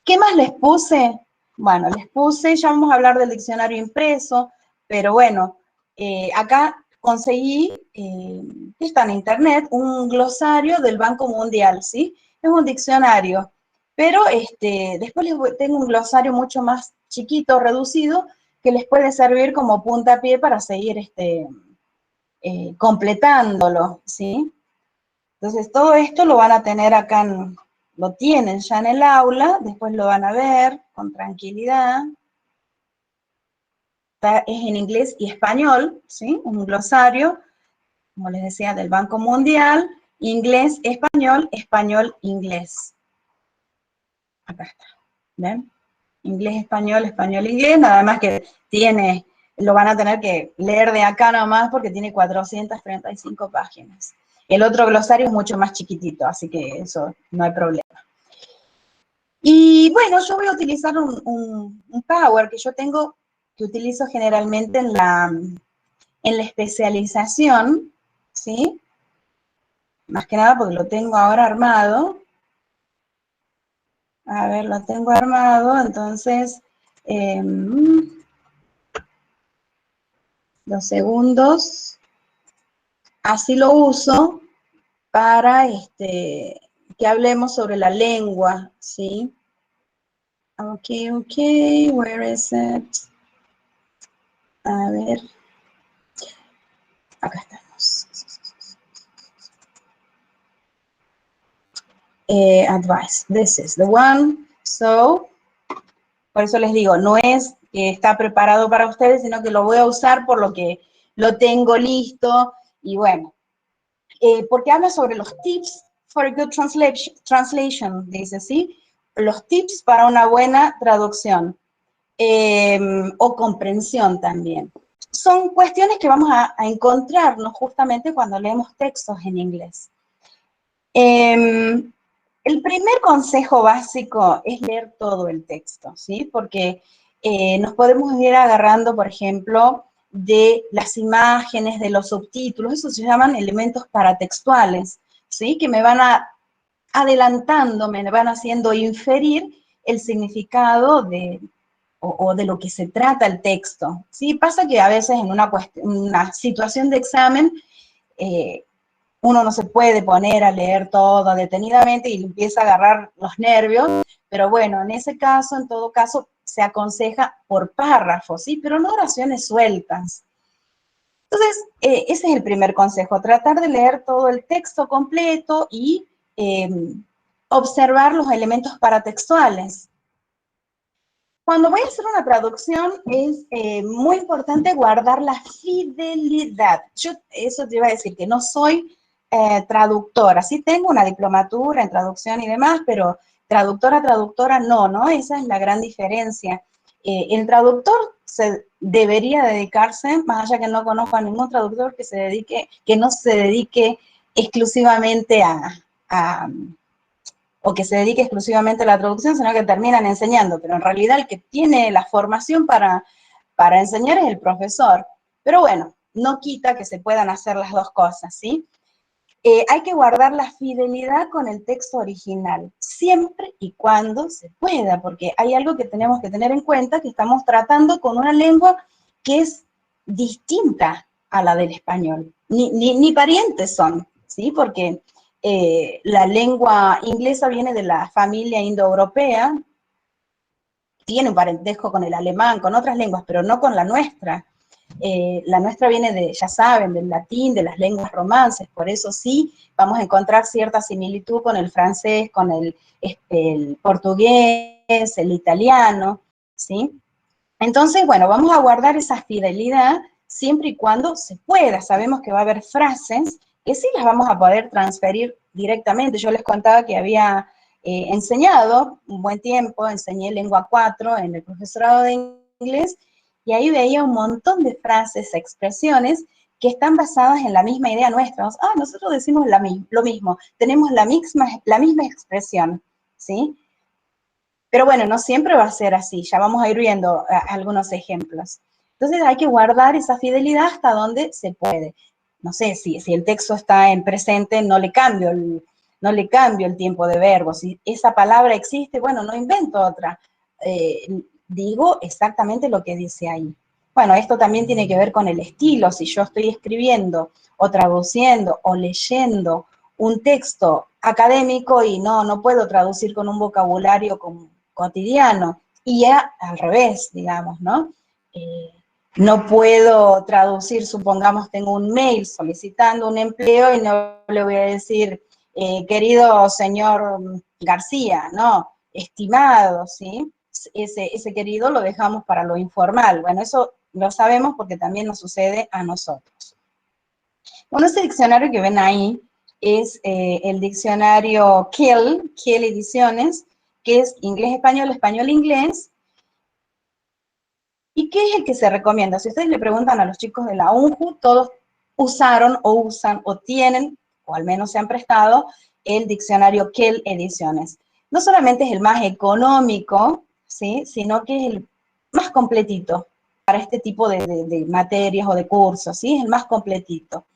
¿Qué más les puse? Bueno, les puse, ya vamos a hablar del diccionario impreso, pero bueno, acá conseguí, está en internet, un glosario del Banco Mundial, ¿sí? Es un diccionario, pero después tengo un glosario mucho más chiquito, reducido, que les puede servir como puntapié para seguir completándolo, ¿sí? Entonces, todo esto lo van a tener acá, lo tienen ya en el aula, después lo van a ver con tranquilidad. Es en inglés y español, ¿sí? Un glosario, como les decía, del Banco Mundial, inglés, español, español, inglés. Acá está, ¿ven? Inglés, español, español, inglés, nada más que lo van a tener que leer de acá nomás porque tiene 435 páginas. El otro glosario es mucho más chiquitito, así que eso no hay problema. Y bueno, yo voy a utilizar un Power que yo tengo, que utilizo generalmente en la especialización, ¿sí? Más que nada porque lo tengo ahora armado. A ver, lo tengo armado, entonces, los segundos, así lo uso para que hablemos sobre la lengua, ¿sí? Ok, where is it? A ver, acá estamos. Advice, this is the one. So, por eso les digo, no es que está preparado para ustedes, sino que lo voy a usar por lo que lo tengo listo. Y bueno, porque habla sobre los tips for a good translation, dice, ¿sí? Los tips para una buena traducción o comprensión también. Son cuestiones que vamos a encontrarnos justamente cuando leemos textos en inglés. El primer consejo básico es leer todo el texto, ¿sí? Porque nos podemos ir agarrando, por ejemplo, de las imágenes, de los subtítulos, eso se llaman elementos paratextuales, ¿sí? Que me van adelantando, me van haciendo inferir el significado o de lo que se trata el texto, ¿sí? Pasa que a veces en una situación de examen, uno no se puede poner a leer todo detenidamente y empieza a agarrar los nervios, pero bueno, en ese caso, en todo caso, se aconseja por párrafos, ¿sí? Pero no oraciones sueltas. Entonces, ese es el primer consejo, tratar de leer todo el texto completo y observar los elementos paratextuales. Cuando voy a hacer una traducción es muy importante guardar la fidelidad. Yo eso te iba a decir, que no soy traductora. Sí tengo una diplomatura en traducción y demás, pero traductora no, ¿no? Esa es la gran diferencia. El traductor debería dedicarse, más allá que no conozco a ningún traductor que no se dedique exclusivamente o que se dedique exclusivamente a la traducción, sino que terminan enseñando, pero en realidad el que tiene la formación para enseñar es el profesor. Pero bueno, no quita que se puedan hacer las dos cosas, ¿sí? Hay que guardar la fidelidad con el texto original, siempre y cuando se pueda, porque hay algo que tenemos que tener en cuenta, que estamos tratando con una lengua que es distinta a la del español. Ni parientes son, ¿sí? Porque la lengua inglesa viene de la familia indoeuropea, tiene un parentesco con el alemán, con otras lenguas, pero no con la nuestra. La nuestra viene de, ya saben, del latín, de las lenguas romances, por eso sí vamos a encontrar cierta similitud con el francés, con el portugués, el italiano, ¿sí? Entonces, bueno, vamos a guardar esa fidelidad siempre y cuando se pueda. Sabemos que va a haber frases que sí las vamos a poder transferir directamente. Yo les contaba que había enseñado un buen tiempo, enseñé lengua 4 en el profesorado de inglés, y ahí veía un montón de frases, expresiones que están basadas en la misma idea nuestra. Nosotros decimos lo mismo, tenemos la misma expresión, ¿sí? Pero bueno, no siempre va a ser así, ya vamos a ir viendo algunos ejemplos. Entonces hay que guardar esa fidelidad hasta donde se puede. No sé, si el texto está en presente, no le cambio el tiempo de verbo. Si esa palabra existe, bueno, no invento otra. Digo exactamente lo que dice ahí. Bueno, esto también tiene que ver con el estilo. Si yo estoy escribiendo o traduciendo o leyendo un texto académico y no puedo traducir con un vocabulario cotidiano, y ya al revés, digamos, ¿no? No puedo traducir, supongamos, tengo un mail solicitando un empleo y no le voy a decir, querido señor García, no, estimado, ¿sí? Ese querido lo dejamos para lo informal. Bueno, eso lo sabemos porque también nos sucede a nosotros. Bueno, ese diccionario que ven ahí es el diccionario Kiel Ediciones, que es inglés-español, español-inglés. ¿Y qué es el que se recomienda? Si ustedes le preguntan a los chicos de la UNJU, todos usaron o usan o tienen, o al menos se han prestado, el diccionario Kiel Ediciones. No solamente es el más económico, ¿sí?, sino que es el más completito para este tipo de materias o de cursos, ¿sí? Es el más completito.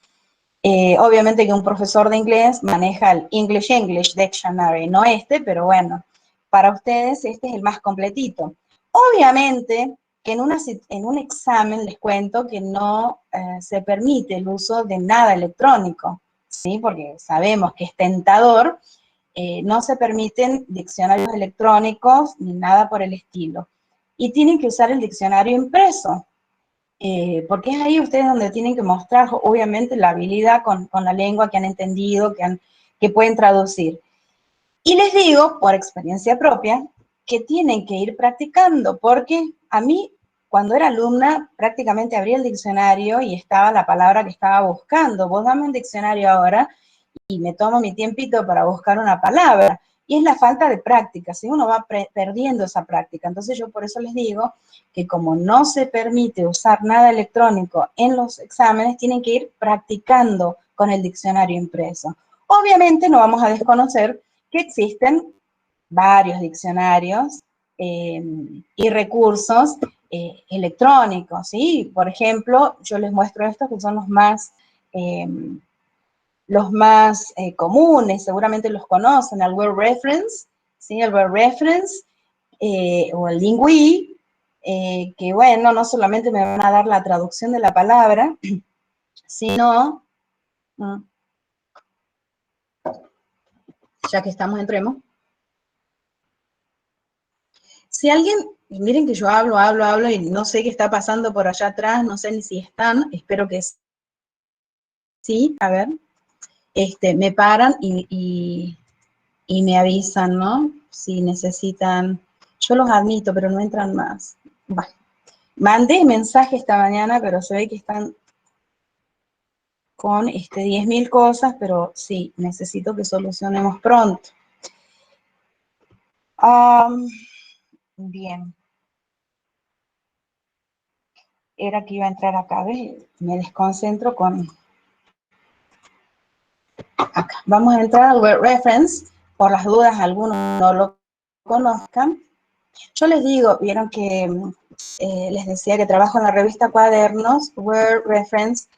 Obviamente que un profesor de inglés maneja el English Dictionary, no pero bueno, para ustedes este es el más completito. Obviamente que en un examen les cuento que no se permite el uso de nada electrónico, ¿sí? Porque sabemos que es tentador, no se permiten diccionarios electrónicos ni nada por el estilo. Y tienen que usar el diccionario impreso. Porque es ahí ustedes donde tienen que mostrar, obviamente, la habilidad con la lengua que han entendido, que pueden traducir. Y les digo, por experiencia propia, que tienen que ir practicando, porque a mí, cuando era alumna, prácticamente abría el diccionario y estaba la palabra que estaba buscando. Vos dame un diccionario ahora y me tomo mi tiempito para buscar una palabra. Y es la falta de práctica, si uno va perdiendo esa práctica. Entonces yo por eso les digo que como no se permite usar nada electrónico en los exámenes, tienen que ir practicando con el diccionario impreso. Obviamente no vamos a desconocer que existen varios diccionarios y recursos electrónicos, ¿sí? Por ejemplo, yo les muestro estos que son los más comunes, seguramente los conocen, el Word Reference, ¿sí? El Word Reference o el Lingui, que bueno, no solamente me van a dar la traducción de la palabra, sino, ya que estamos, entremos. Si alguien, miren que yo hablo y no sé qué está pasando por allá atrás, no sé ni si están, espero que sí, a ver, me paran y y me avisan, ¿no? Si necesitan, yo los admito, pero no entran más. Bueno, mandé mensaje esta mañana, pero se ve que están con 10.000 cosas, pero sí, necesito que solucionemos pronto. Bien. Era que iba a entrar acá, ¿ves? Me desconcentro con... Acá. Vamos a entrar al word reference, por las dudas algunos no lo conozcan. Yo les digo, vieron que les decía que trabajo en la revista Cuadernos, Word Reference.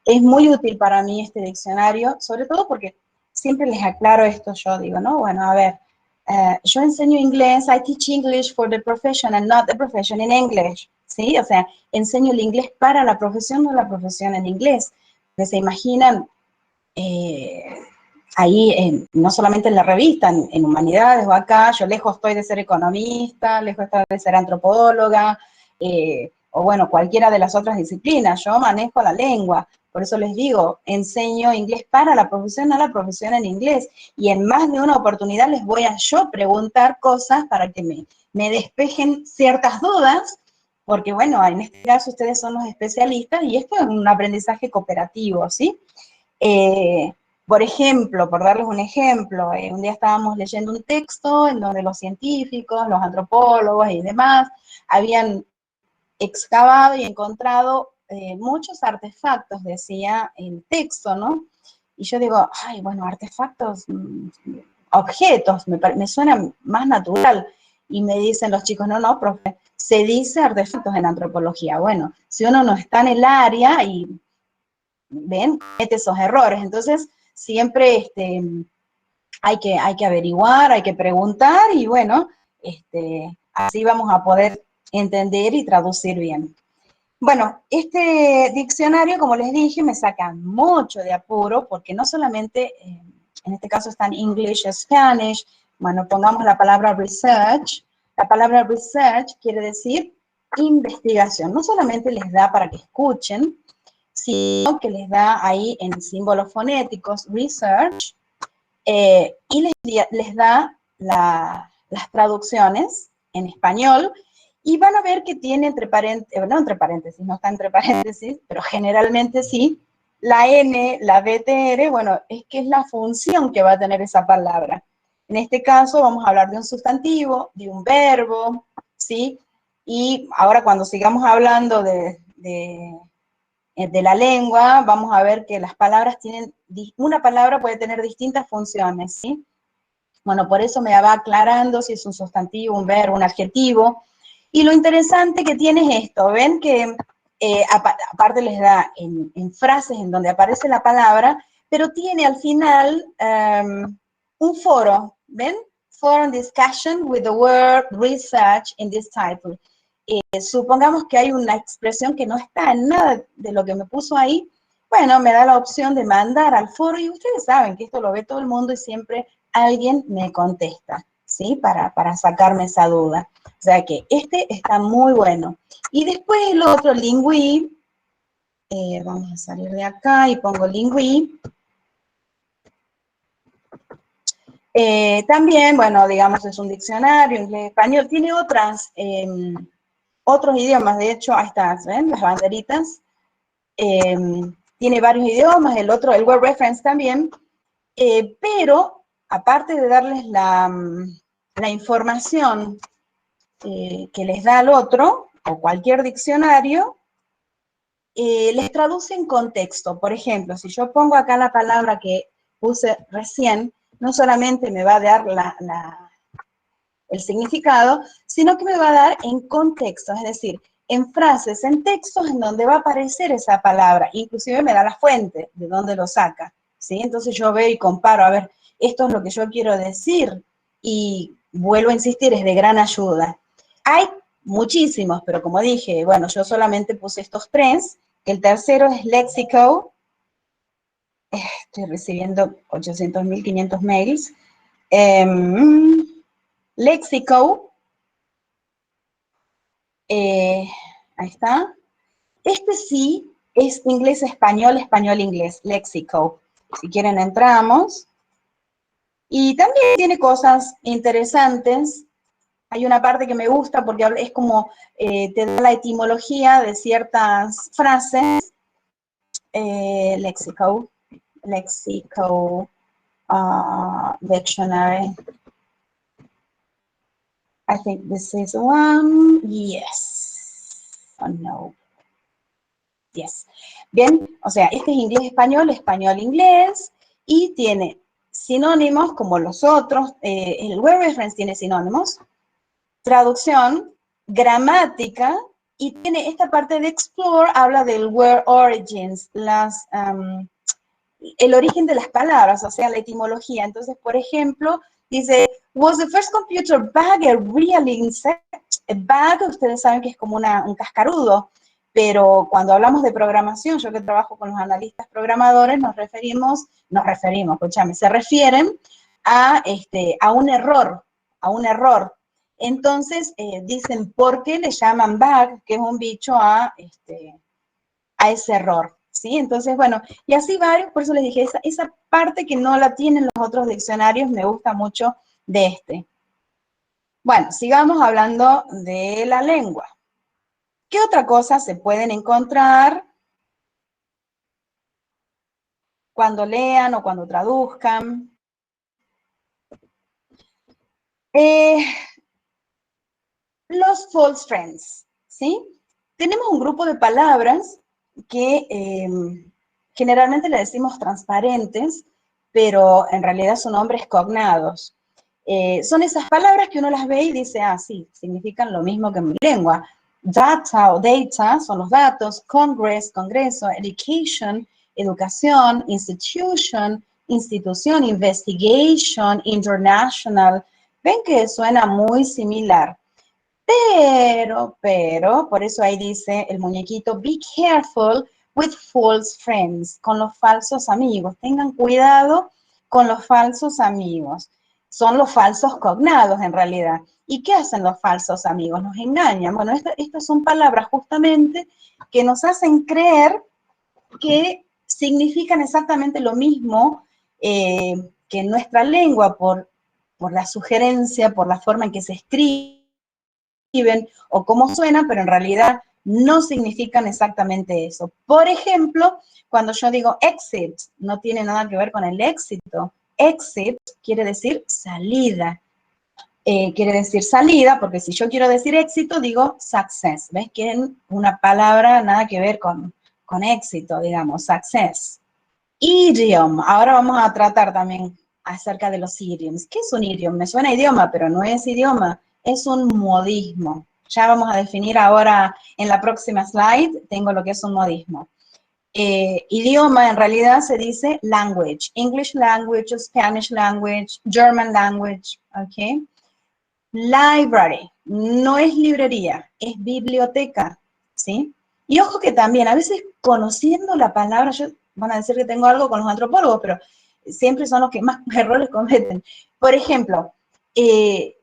Es muy útil para mí este diccionario, sobre todo porque siempre les aclaro esto, yo digo, ¿no? Bueno, a ver, yo enseño inglés, I teach English for the profession and not the profession in English, ¿sí? O sea, enseño el inglés para la profesión, no la profesión en inglés. Que se imaginan ahí, no solamente en la revista, en humanidades o acá, yo lejos estoy de ser economista, lejos estoy de ser antropóloga, o bueno, cualquiera de las otras disciplinas, yo manejo la lengua, por eso les digo, enseño inglés para la profesión, no la profesión en inglés, y en más de una oportunidad les voy a yo preguntar cosas para que me despejen ciertas dudas, porque bueno, en este caso ustedes son los especialistas y esto es un aprendizaje cooperativo, ¿sí? Por ejemplo, por darles un ejemplo, un día estábamos leyendo un texto en donde los científicos, los antropólogos y demás habían excavado y encontrado muchos artefactos, decía el texto, ¿no? Y yo digo, ay, bueno, artefactos, objetos, me suena más natural. Y me dicen los chicos, no, no, profe, se dice artefactos en antropología. Bueno, si uno no está en el área y ven, comete esos errores. Entonces, siempre hay que averiguar, hay que preguntar y bueno, así vamos a poder entender y traducir bien. Bueno, este diccionario, como les dije, me saca mucho de apuro porque no solamente, en este caso está en English, Spanish, bueno, pongamos la palabra research. La palabra research quiere decir investigación. No solamente les da para que escuchen, sino que les da ahí en símbolos fonéticos, research, y les da las traducciones en español, y van a ver que tiene entre paréntesis, no entre paréntesis, no está entre paréntesis, pero generalmente sí, la N, la BTR, bueno, es que es la función que va a tener esa palabra. En este caso vamos a hablar de un sustantivo, de un verbo, ¿sí? Y ahora cuando sigamos hablando de la lengua, vamos a ver que las palabras tienen, una palabra puede tener distintas funciones, ¿sí? Bueno, por eso me va aclarando si es un sustantivo, un verbo, un adjetivo. Y lo interesante que tiene es esto, ven que aparte les da en frases en donde aparece la palabra, pero tiene al final un foro, ¿ven? Forum discussion with the word research in this title. Supongamos que hay una expresión que no está en nada de lo que me puso ahí, bueno, me da la opción de mandar al foro y ustedes saben que esto lo ve todo el mundo y siempre alguien me contesta, ¿sí? Para sacarme esa duda. O sea que este está muy bueno. Y después el otro, Lingui, vamos a salir de acá y pongo Lingui. También, bueno, digamos, es un diccionario, inglés, español, tiene otros idiomas, de hecho, ahí están, ¿ven? Las banderitas. Tiene varios idiomas, el otro, el word reference también, pero aparte de darles la información que les da el otro, o cualquier diccionario, les traduce en contexto. Por ejemplo, si yo pongo acá la palabra que puse recién, no solamente me va a dar el significado, sino que me va a dar en contexto, es decir, en frases, en textos en donde va a aparecer esa palabra, inclusive me da la fuente de dónde lo saca, ¿sí? Entonces yo veo y comparo, a ver, esto es lo que yo quiero decir, y vuelvo a insistir, es de gran ayuda. Hay muchísimos, pero como dije, bueno, yo solamente puse estos tres, el tercero es léxico, estoy recibiendo 800.500 mails, léxico, ahí está. Este sí es inglés-español, español-inglés, léxico. Si quieren entramos. Y también tiene cosas interesantes. Hay una parte que me gusta porque es como te da la etimología de ciertas frases. Lexico dictionary. I think this is one. Yes. Oh, no. Yes. Bien, o sea, este es inglés-español, español-inglés, y tiene sinónimos como los otros. El word reference tiene sinónimos, traducción, gramática, y tiene esta parte de explore, habla del word origins, el origen de las palabras, o sea, la etimología. Entonces, por ejemplo, dice, was the first computer bag a real insect? A bag, ustedes saben que es como un cascarudo, pero cuando hablamos de programación, yo que trabajo con los analistas programadores, se refieren a un error. Entonces, dicen, ¿por qué le llaman bug? Que es un bicho a ese error, ¿sí? Entonces, bueno, y así varios, por eso les dije, esa parte que no la tienen los otros diccionarios, me gusta mucho de este. Bueno, sigamos hablando de la lengua. ¿Qué otra cosa se pueden encontrar cuando lean o cuando traduzcan? Los false friends, ¿sí? Tenemos un grupo de palabras que generalmente le decimos transparentes, pero en realidad son nombres cognados. Son esas palabras que uno las ve y dice, ah, sí, significan lo mismo que en mi lengua. Data o data son los datos, congress, congreso, education, educación, institution, institución, investigation, international. Ven que suena muy similar. Pero, por eso ahí dice el muñequito, be careful with false friends, con los falsos amigos. Tengan cuidado con los falsos amigos. Son los falsos cognados en realidad. ¿Y qué hacen los falsos amigos? Nos engañan. Bueno, estas son palabras justamente que nos hacen creer que significan exactamente lo mismo que en nuestra lengua por la sugerencia, por la forma en que se escribe o cómo suenan, pero en realidad no significan exactamente eso. Por ejemplo, cuando yo digo exit, no tiene nada que ver con el éxito. Exit quiere decir salida. Quiere decir salida, porque si yo quiero decir éxito, digo success. ¿Ves? Quieren una palabra nada que ver con éxito, digamos, success. Idiom. Ahora vamos a tratar también acerca de los idioms. ¿Qué es un idioma? Me suena a idioma, pero no es idioma, es un modismo. Ya vamos a definir ahora en la próxima slide, tengo lo que es un modismo. Idioma en realidad se dice language, English language, Spanish language, German language, ¿ok? Library, no es librería, es biblioteca, ¿sí? Y ojo que también, a veces conociendo la palabra, van a decir que tengo algo con los antropólogos, pero siempre son los que más errores cometen. Por ejemplo, ves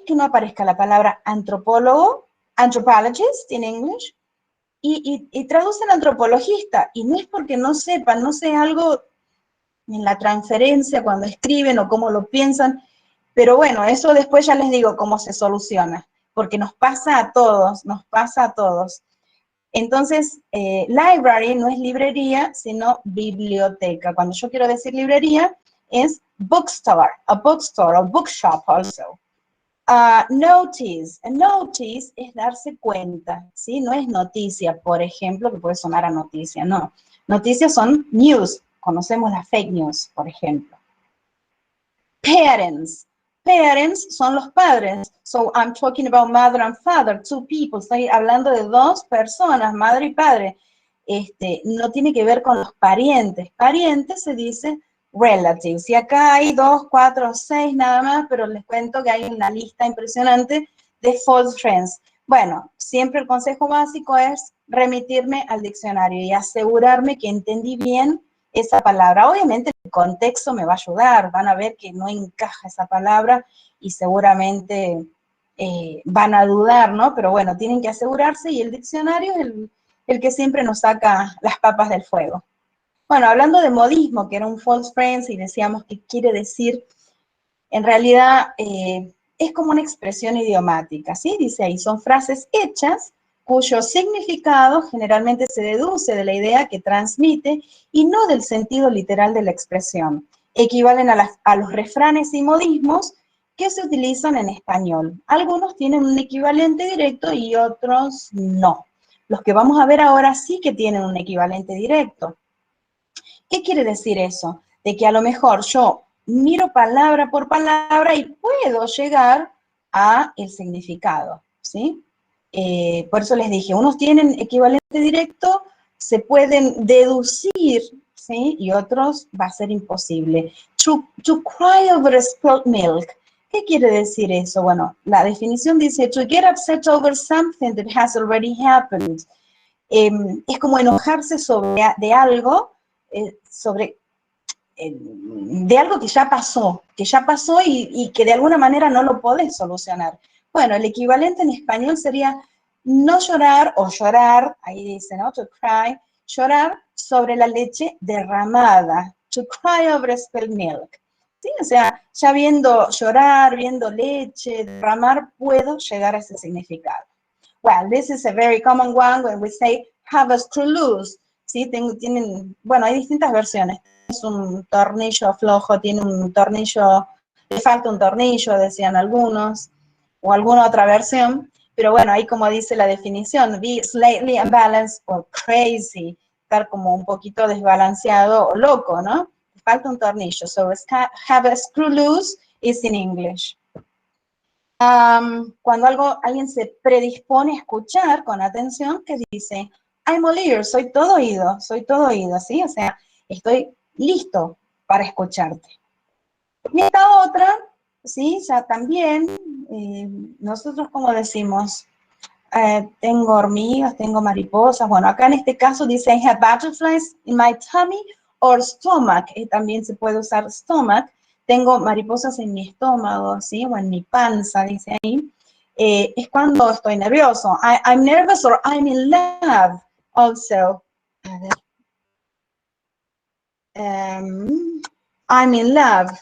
que no aparezca la palabra antropólogo, anthropologist in English, y traducen antropologista, y no es porque no sepan, no sé algo en la transferencia cuando escriben o cómo lo piensan, pero bueno, eso después ya les digo cómo se soluciona, porque nos pasa a todos, nos pasa a todos. Entonces, library no es librería, sino biblioteca. Cuando yo quiero decir librería, es bookstore, a bookstore, o bookshop also. Notice. Notice es darse cuenta, ¿sí? No es noticia, por ejemplo, que puede sonar a noticia, no. Noticias son news, conocemos las fake news, por ejemplo. Parents. Parents son los padres. So I'm talking about mother and father, two people. Estoy hablando de dos personas, madre y padre. No tiene que ver con los parientes. Parientes se dice relatives. Y acá hay 2, 4, 6 nada más, pero les cuento que hay una lista impresionante de false friends. Bueno, siempre el consejo básico es remitirme al diccionario y asegurarme que entendí bien esa palabra. Obviamente el contexto me va a ayudar, van a ver que no encaja esa palabra y seguramente van a dudar, ¿no? Pero bueno, tienen que asegurarse y el diccionario es el que siempre nos saca las papas del fuego. Bueno, hablando de modismo, que era un false friends, y decíamos que quiere decir, en realidad es como una expresión idiomática, ¿sí? Dice ahí, son frases hechas cuyo significado generalmente se deduce de la idea que transmite y no del sentido literal de la expresión. Equivalen a los refranes y modismos que se utilizan en español. Algunos tienen un equivalente directo y otros no. Los que vamos a ver ahora sí que tienen un equivalente directo. ¿Qué quiere decir eso? De que a lo mejor yo miro palabra por palabra y puedo llegar a el significado, ¿sí? Por eso les dije, unos tienen equivalente directo, se pueden deducir, ¿sí? Y otros va a ser imposible. To cry over spilt milk. ¿Qué quiere decir eso? Bueno, la definición dice, to get upset over something that has already happened. Es como enojarse de algo, sobre de algo que ya pasó y que de alguna manera no lo podés solucionar. Bueno, el equivalente en español sería no llorar o llorar, ahí dice, ¿no? To cry, llorar sobre la leche derramada. To cry over spilled milk. ¿Sí? O sea, ya viendo llorar, viendo leche, derramar, puedo llegar a ese significado. Well, this is a very common one when we say have a screw loose. ¿Sí? Bueno, hay distintas versiones. Es un tornillo flojo, tiene un tornillo, le falta un tornillo, decían algunos, o alguna otra versión. Pero bueno, ahí como dice la definición, be slightly unbalanced or crazy, estar como un poquito desbalanceado o loco, ¿no? Le falta un tornillo. So have a screw loose is in English. Cuando alguien se predispone a escuchar con atención, que dice, I'm all ears, soy todo oído, ¿sí? O sea, estoy listo para escucharte. Y esta otra, ¿sí? Ya también, nosotros como decimos, tengo hormigas, tengo mariposas, bueno, acá en este caso dice, I have butterflies in my tummy or stomach, también se puede usar stomach, tengo mariposas en mi estómago, ¿sí? O en mi panza, dice ahí. Es cuando estoy nervioso. I'm nervous or I'm in love. Also, a ver. I'm in love.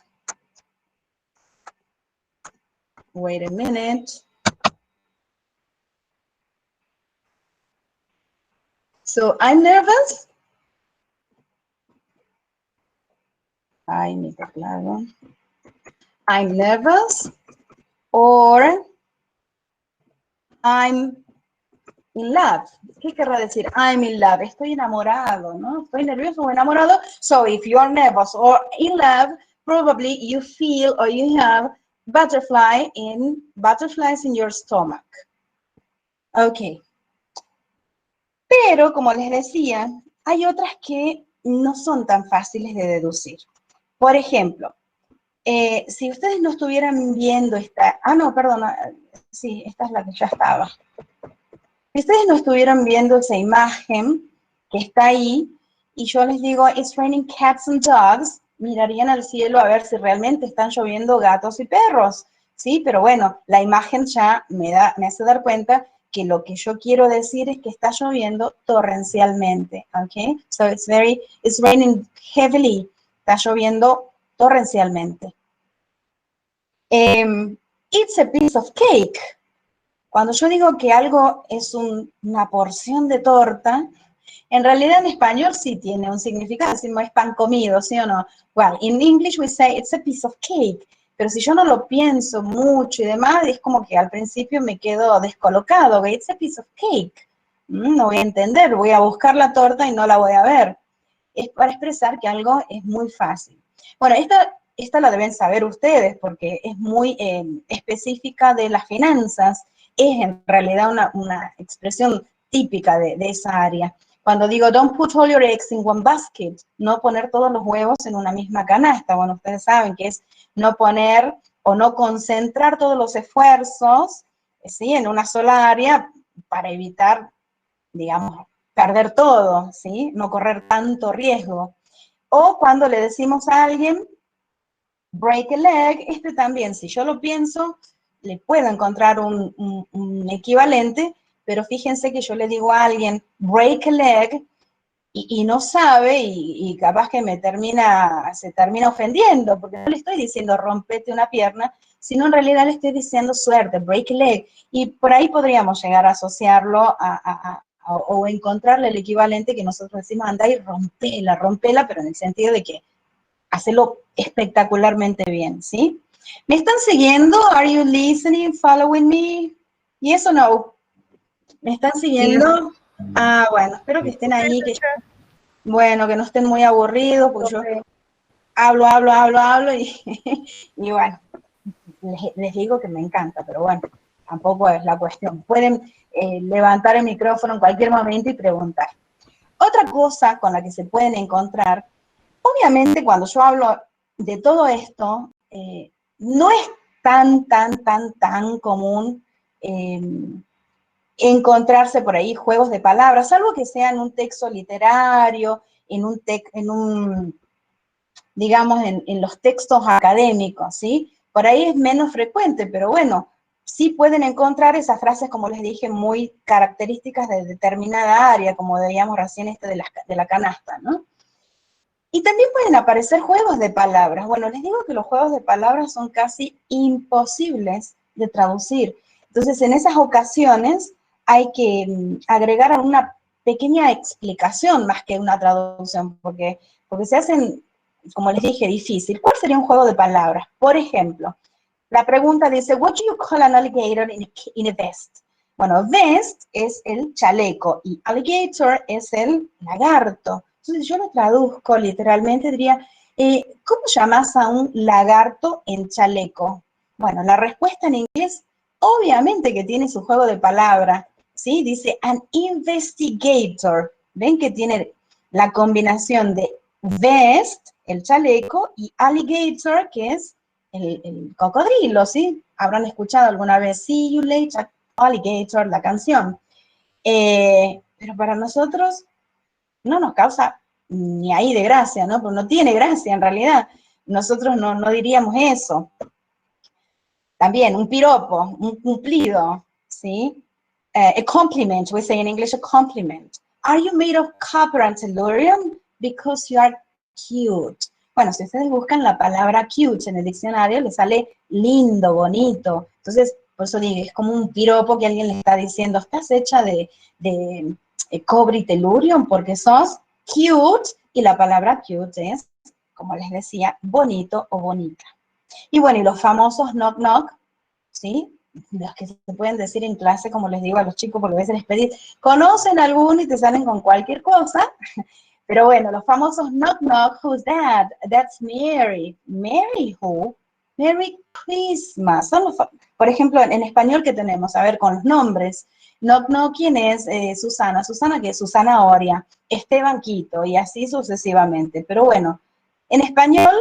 Wait a minute. So, I'm nervous. Ay, mi teclado. I'm nervous or I'm in love. ¿Qué querrá decir? I'm in love. Estoy enamorado, ¿no? Estoy nervioso o enamorado. So if you are nervous or in love, probably you feel or you have butterflies in your stomach. Ok. Pero, como les decía, hay otras que no son tan fáciles de deducir. Por ejemplo, si ustedes no estuvieran viendo esta... Ah, no, perdona. Sí, esta es la que ya estaba. Si ustedes no estuvieran viendo esa imagen que está ahí, y yo les digo, it's raining cats and dogs, mirarían al cielo a ver si realmente están lloviendo gatos y perros, ¿sí? Pero bueno, la imagen ya me hace dar cuenta que lo que yo quiero decir es que está lloviendo torrencialmente, ¿ok? So it's raining heavily, está lloviendo torrencialmente. It's a piece of cake. Cuando yo digo que algo es una porción de torta, en realidad en español sí tiene un significado, decimos es pan comido, ¿sí o no? Well, in English we say it's a piece of cake, pero si yo no lo pienso mucho y demás, es como que al principio me quedo descolocado, it's a piece of cake. No voy a entender, voy a buscar la torta y no la voy a ver. Es para expresar que algo es muy fácil. Bueno, esta la deben saber ustedes porque es muy específica de las finanzas, es en realidad una expresión típica de esa área. Cuando digo, don't put all your eggs in one basket, no poner todos los huevos en una misma canasta. Bueno, ustedes saben que es no poner o no concentrar todos los esfuerzos, ¿sí? En una sola área para evitar, digamos, perder todo, ¿sí? No correr tanto riesgo. O cuando le decimos a alguien, break a leg, también, si yo lo pienso, le puedo encontrar un equivalente, pero fíjense que yo le digo a alguien, break a leg, y no sabe y capaz que se termina ofendiendo, porque no le estoy diciendo rompete una pierna, sino en realidad le estoy diciendo suerte, break a leg. Y por ahí podríamos llegar a asociarlo o encontrarle el equivalente que nosotros decimos, anda y rompela, pero en el sentido de que hacerlo espectacularmente bien, ¿sí? ¿Me están siguiendo? Are you listening, following me? Yes or no? ¿Me están siguiendo? Ah, bueno, espero que estén ahí, bueno, que no estén muy aburridos, porque yo hablo y bueno, les digo que me encanta, pero bueno, tampoco es la cuestión. Pueden levantar el micrófono en cualquier momento y preguntar. Otra cosa con la que se pueden encontrar, obviamente cuando yo hablo de todo esto, no es tan común encontrarse por ahí juegos de palabras, salvo que sea en un texto literario, digamos, en los textos académicos, ¿sí? Por ahí es menos frecuente, pero bueno, sí pueden encontrar esas frases, como les dije, muy características de determinada área, como veíamos recién de la canasta, ¿no? Y también pueden aparecer juegos de palabras. Bueno, les digo que los juegos de palabras son casi imposibles de traducir. Entonces, en esas ocasiones hay que agregar una pequeña explicación más que una traducción, porque se hacen, como les dije, difícil. ¿Cuál sería un juego de palabras? Por ejemplo, la pregunta dice, what do you call an alligator in a vest? Bueno, vest es el chaleco y alligator es el lagarto. Entonces yo lo traduzco literalmente, diría, ¿cómo llamas a un lagarto en chaleco? Bueno, la respuesta en inglés obviamente que tiene su juego de palabras, ¿sí? Dice an investigator. ¿Ven que tiene la combinación de vest, el chaleco, y alligator, que es el cocodrilo, ¿sí? Habrán escuchado alguna vez See You Later, Alligator, la canción. Pero para nosotros no nos causa ni ahí de gracia, ¿no? Porque no tiene gracia en realidad. Nosotros no diríamos eso. También un piropo, un cumplido, ¿sí? A compliment, we say in English a compliment. Are you made of copper and tellurium? Because you are cute. Bueno, si ustedes buscan la palabra cute en el diccionario, les sale lindo, bonito. Entonces, por eso digo, es como un piropo que alguien le está diciendo, estás hecha de cobre y tellurium porque sos cute, y la palabra cute es, como les decía, bonito o bonita. Y bueno, y los famosos knock knock, ¿sí? Los que se pueden decir en clase, como les digo a los chicos, porque a veces les pedí, conocen alguno y te salen con cualquier cosa. Pero bueno, los famosos knock knock, who's that? That's Mary. Mary who? Merry Christmas. Por ejemplo, en español, ¿qué tenemos? A ver, con los nombres. Knock knock, ¿quién es? Susana. Susana, ¿qué es? Susana Oria. Esteban Quito, y así sucesivamente. Pero bueno, en español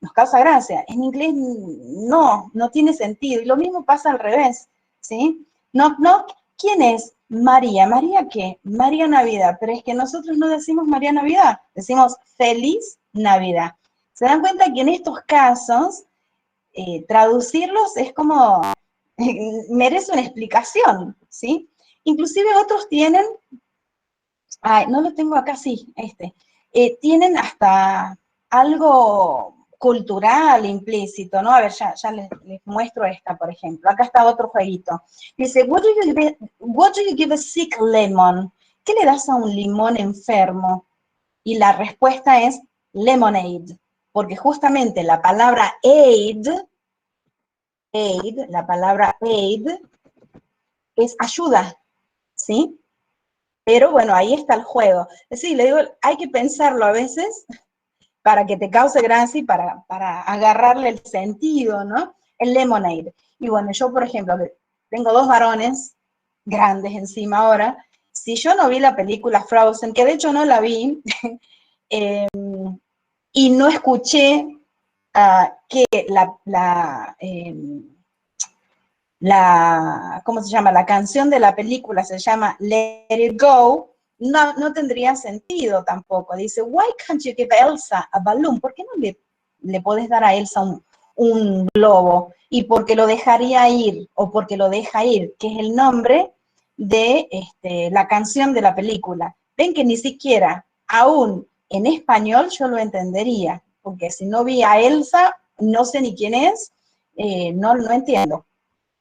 nos causa gracia. En inglés no tiene sentido. Y lo mismo pasa al revés, ¿sí? Knock knock, ¿quién es? María. ¿María qué? María Navidad. Pero es que nosotros no decimos María Navidad, decimos Feliz Navidad. ¿Se dan cuenta que en estos casos traducirlos es como, merece una explicación, ¿sí? Inclusive otros tienen, no lo tengo acá, sí, tienen hasta algo cultural implícito, ¿no? A ver, ya les muestro esta, por ejemplo. Acá está otro jueguito. Dice, what do you give a sick lemon? ¿Qué le das a un limón enfermo? Y la respuesta es lemonade, porque justamente la palabra la palabra aid, es ayuda, ¿sí? Pero bueno, ahí está el juego. Es decir, le digo, hay que pensarlo a veces para que te cause gracia y para agarrarle el sentido, ¿no? El lemonade. Y bueno, yo, por ejemplo, tengo dos varones grandes encima ahora. Si yo no vi la película Frozen, que de hecho no la vi, y no escuché que ¿cómo se llama? La canción de la película se llama Let It Go, no tendría sentido tampoco. Dice, why can't you give Elsa a balloon? ¿Por qué no le podés dar a Elsa un globo? Y porque lo dejaría ir, o porque lo deja ir, que es el nombre de la canción de la película. Ven que ni siquiera aún en español yo lo entendería, porque si no vi a Elsa, no sé ni quién es, no entiendo.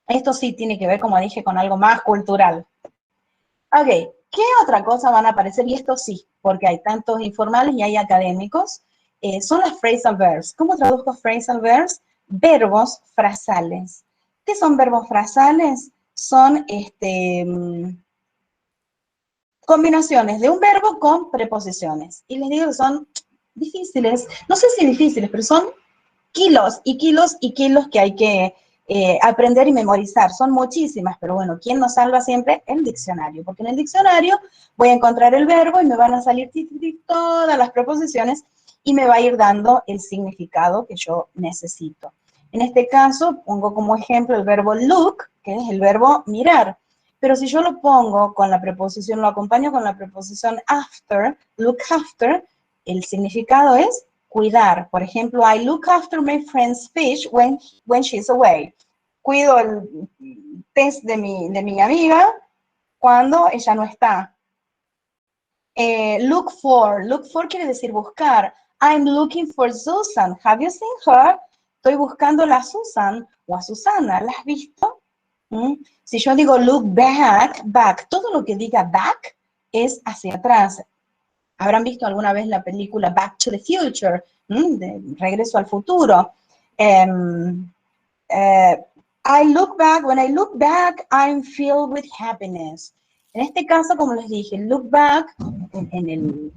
Esto sí tiene que ver, como dije, con algo más cultural. Ok, ¿qué otra cosa van a aparecer? Y esto sí, porque hay tantos informales y hay académicos, son las phrasal verbs. ¿Cómo traduzco phrasal verbs? Verbos frasales. ¿Qué son verbos frasales? Son combinaciones de un verbo con preposiciones. Y les digo que son difíciles, no sé si difíciles, pero son kilos y kilos y kilos que hay que aprender y memorizar. Son muchísimas, pero bueno, ¿quién nos salva siempre? El diccionario, porque en el diccionario voy a encontrar el verbo y me van a salir todas las preposiciones y me va a ir dando el significado que yo necesito. En este caso, pongo como ejemplo el verbo look, que es el verbo mirar. Pero si yo lo pongo con la preposición, lo acompaño con la preposición after, look after, el significado es cuidar. Por ejemplo, I look after my friend's fish when she's away. Cuido el pez de mi amiga cuando ella no está. Look for quiere decir buscar. I'm looking for Susan. Have you seen her? Estoy buscando a Susan o a Susana. ¿La has visto? Si yo digo look back, todo lo que diga back es hacia atrás. Habrán visto alguna vez la película Back to the Future, de Regreso al Futuro. When I look back, I'm filled with happiness. En este caso, como les dije, look back, en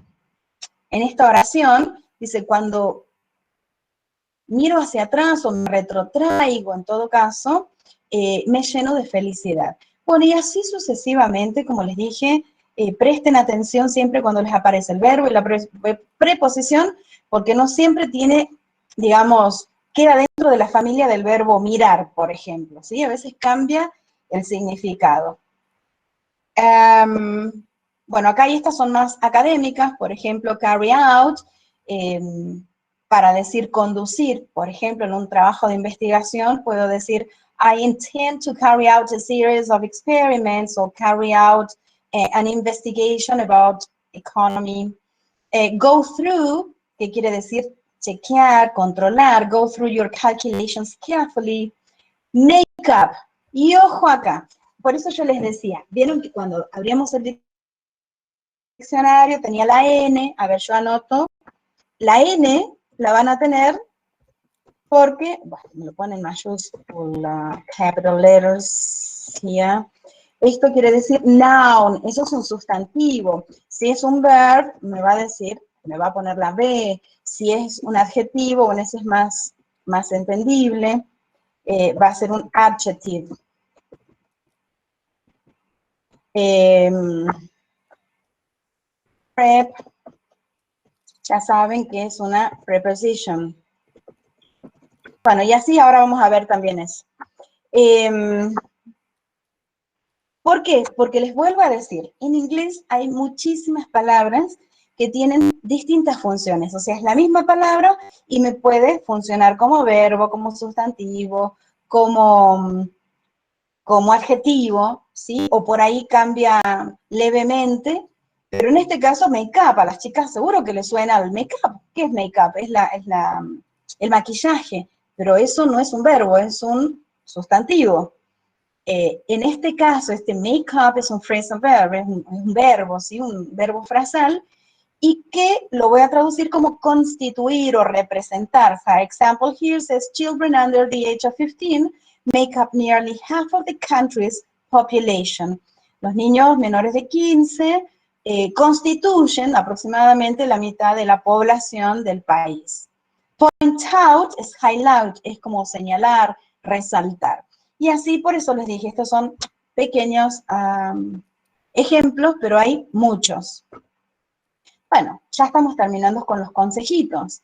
esta oración, dice, cuando miro hacia atrás o me retrotraigo, en todo caso, me lleno de felicidad. Bueno, y así sucesivamente, como les dije, presten atención siempre cuando les aparece el verbo y la preposición, porque no siempre tiene, digamos, queda dentro de la familia del verbo mirar, por ejemplo, ¿sí? A veces cambia el significado. Bueno, acá y estas son más académicas, por ejemplo, carry out, para decir conducir, por ejemplo, en un trabajo de investigación puedo decir I intend to carry out a series of experiments or carry out an investigation about economy. Go through, que quiere decir chequear, controlar, go through your calculations carefully. Make up, y ojo acá, por eso yo les decía, vieron que cuando abríamos el diccionario tenía la N, a ver, yo anoto, la N la van a tener porque, bueno, me lo ponen en mayúscula, capital letters, ¿ya? Esto quiere decir noun, eso es un sustantivo. Si es un verb, me va a decir, me va a poner la B. Si es un adjetivo, bueno, ese es más entendible, va a ser un adjective. Prep, ya saben que es una preposition. Bueno, y así ahora vamos a ver también eso. ¿Por qué? Porque les vuelvo a decir, en inglés hay muchísimas palabras que tienen distintas funciones. O sea, es la misma palabra y me puede funcionar como verbo, como sustantivo, como adjetivo, ¿sí? O por ahí cambia levemente. Pero en este caso, make-up, a las chicas seguro que les suena el make-up. ¿Qué es make-up? Es el maquillaje, pero eso no es un verbo, es un sustantivo. En este caso, este make-up es un phrasal verb, es un verbo, ¿sí? Un verbo frasal, y que lo voy a traducir como constituir o representar. For example, here says, children under the age of 15 make up nearly half of the country's population. Los niños menores de 15 constituyen aproximadamente la mitad de la población del país. Point out es highlight, es como señalar, resaltar. Y así, por eso les dije, estos son pequeños ejemplos, pero hay muchos. Bueno, ya estamos terminando con los consejitos.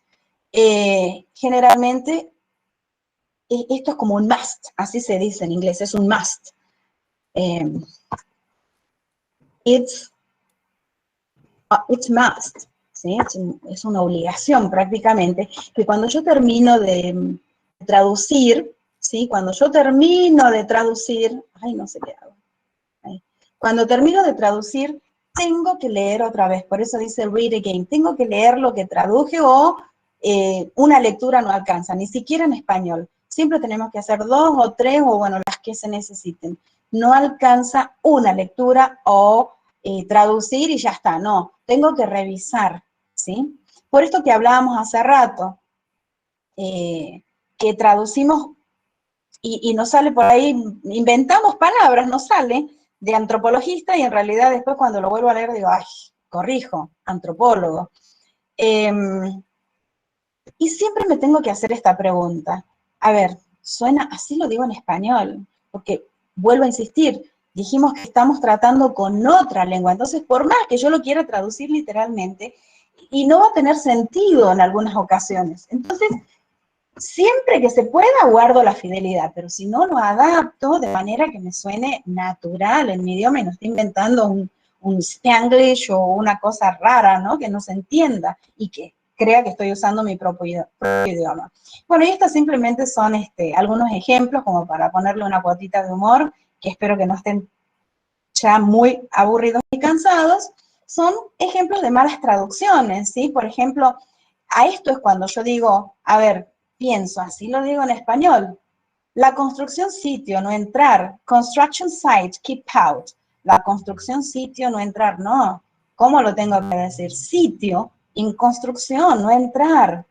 Generalmente, esto es como un must, así se dice en inglés, es un must. It's must, ¿sí? Es una obligación prácticamente, que cuando yo termino de traducir, ¿sí? Cuando yo termino de traducir, ay, no sé qué hago. Cuando termino de traducir, tengo que leer otra vez, por eso dice read again, tengo que leer lo que traduje o una lectura no alcanza, ni siquiera en español. Siempre tenemos que hacer 2 o 3 o bueno, las que se necesiten. No alcanza una lectura o traducir y ya está, no, tengo que revisar, ¿sí? Por esto que hablábamos hace rato, que traducimos y nos sale por ahí, inventamos palabras, nos sale de antropologista y en realidad después cuando lo vuelvo a leer digo, ay, corrijo, antropólogo. Y siempre me tengo que hacer esta pregunta. A ver, suena, así lo digo en español, porque vuelvo a insistir, dijimos que estamos tratando con otra lengua, entonces por más que yo lo quiera traducir literalmente, y no va a tener sentido en algunas ocasiones. Entonces, siempre que se pueda guardo la fidelidad, pero si no lo adapto de manera que me suene natural en mi idioma y no estoy inventando un Spanglish o una cosa rara, ¿no? Que no se entienda y que crea que estoy usando mi propio idioma. Bueno, y estos simplemente son algunos ejemplos como para ponerle una cuotita de humor, que espero que no estén ya muy aburridos y cansados. Son ejemplos de malas traducciones, ¿sí? Por ejemplo, a esto es cuando yo digo, a ver, pienso, así lo digo en español. La construcción sitio, no entrar. Construction site, keep out. La construcción sitio, no entrar, no. ¿Cómo lo tengo que decir? Sitio, en construcción, no entrar.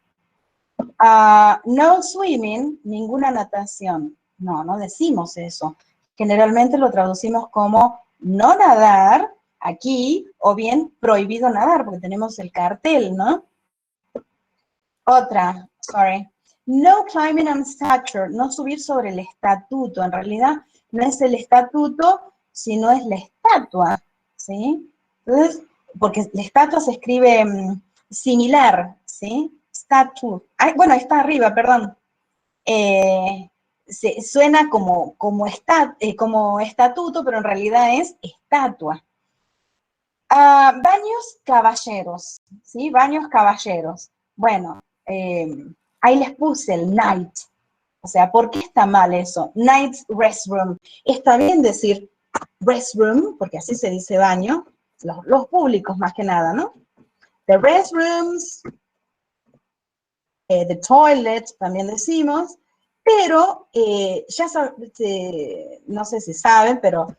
No swimming, ninguna natación. No, no decimos eso. Generalmente lo traducimos como no nadar aquí o bien prohibido nadar, porque tenemos el cartel, ¿no? Otra, sorry. No climbing on stature, no subir sobre el estatuto. En realidad no es el estatuto, sino es la estatua, ¿sí? Entonces, porque la estatua se escribe similar, ¿sí? Statue. Ay, bueno, está arriba, perdón. Suena como estatuto, pero en realidad es estatua. Baños caballeros, ¿sí? Baños caballeros. Bueno, ahí les puse el night. O sea, ¿por qué está mal eso? Night restroom. Está bien decir restroom, porque así se dice baño, los públicos más que nada, ¿no? The restrooms, the toilet, también decimos, pero ya no sé si saben, pero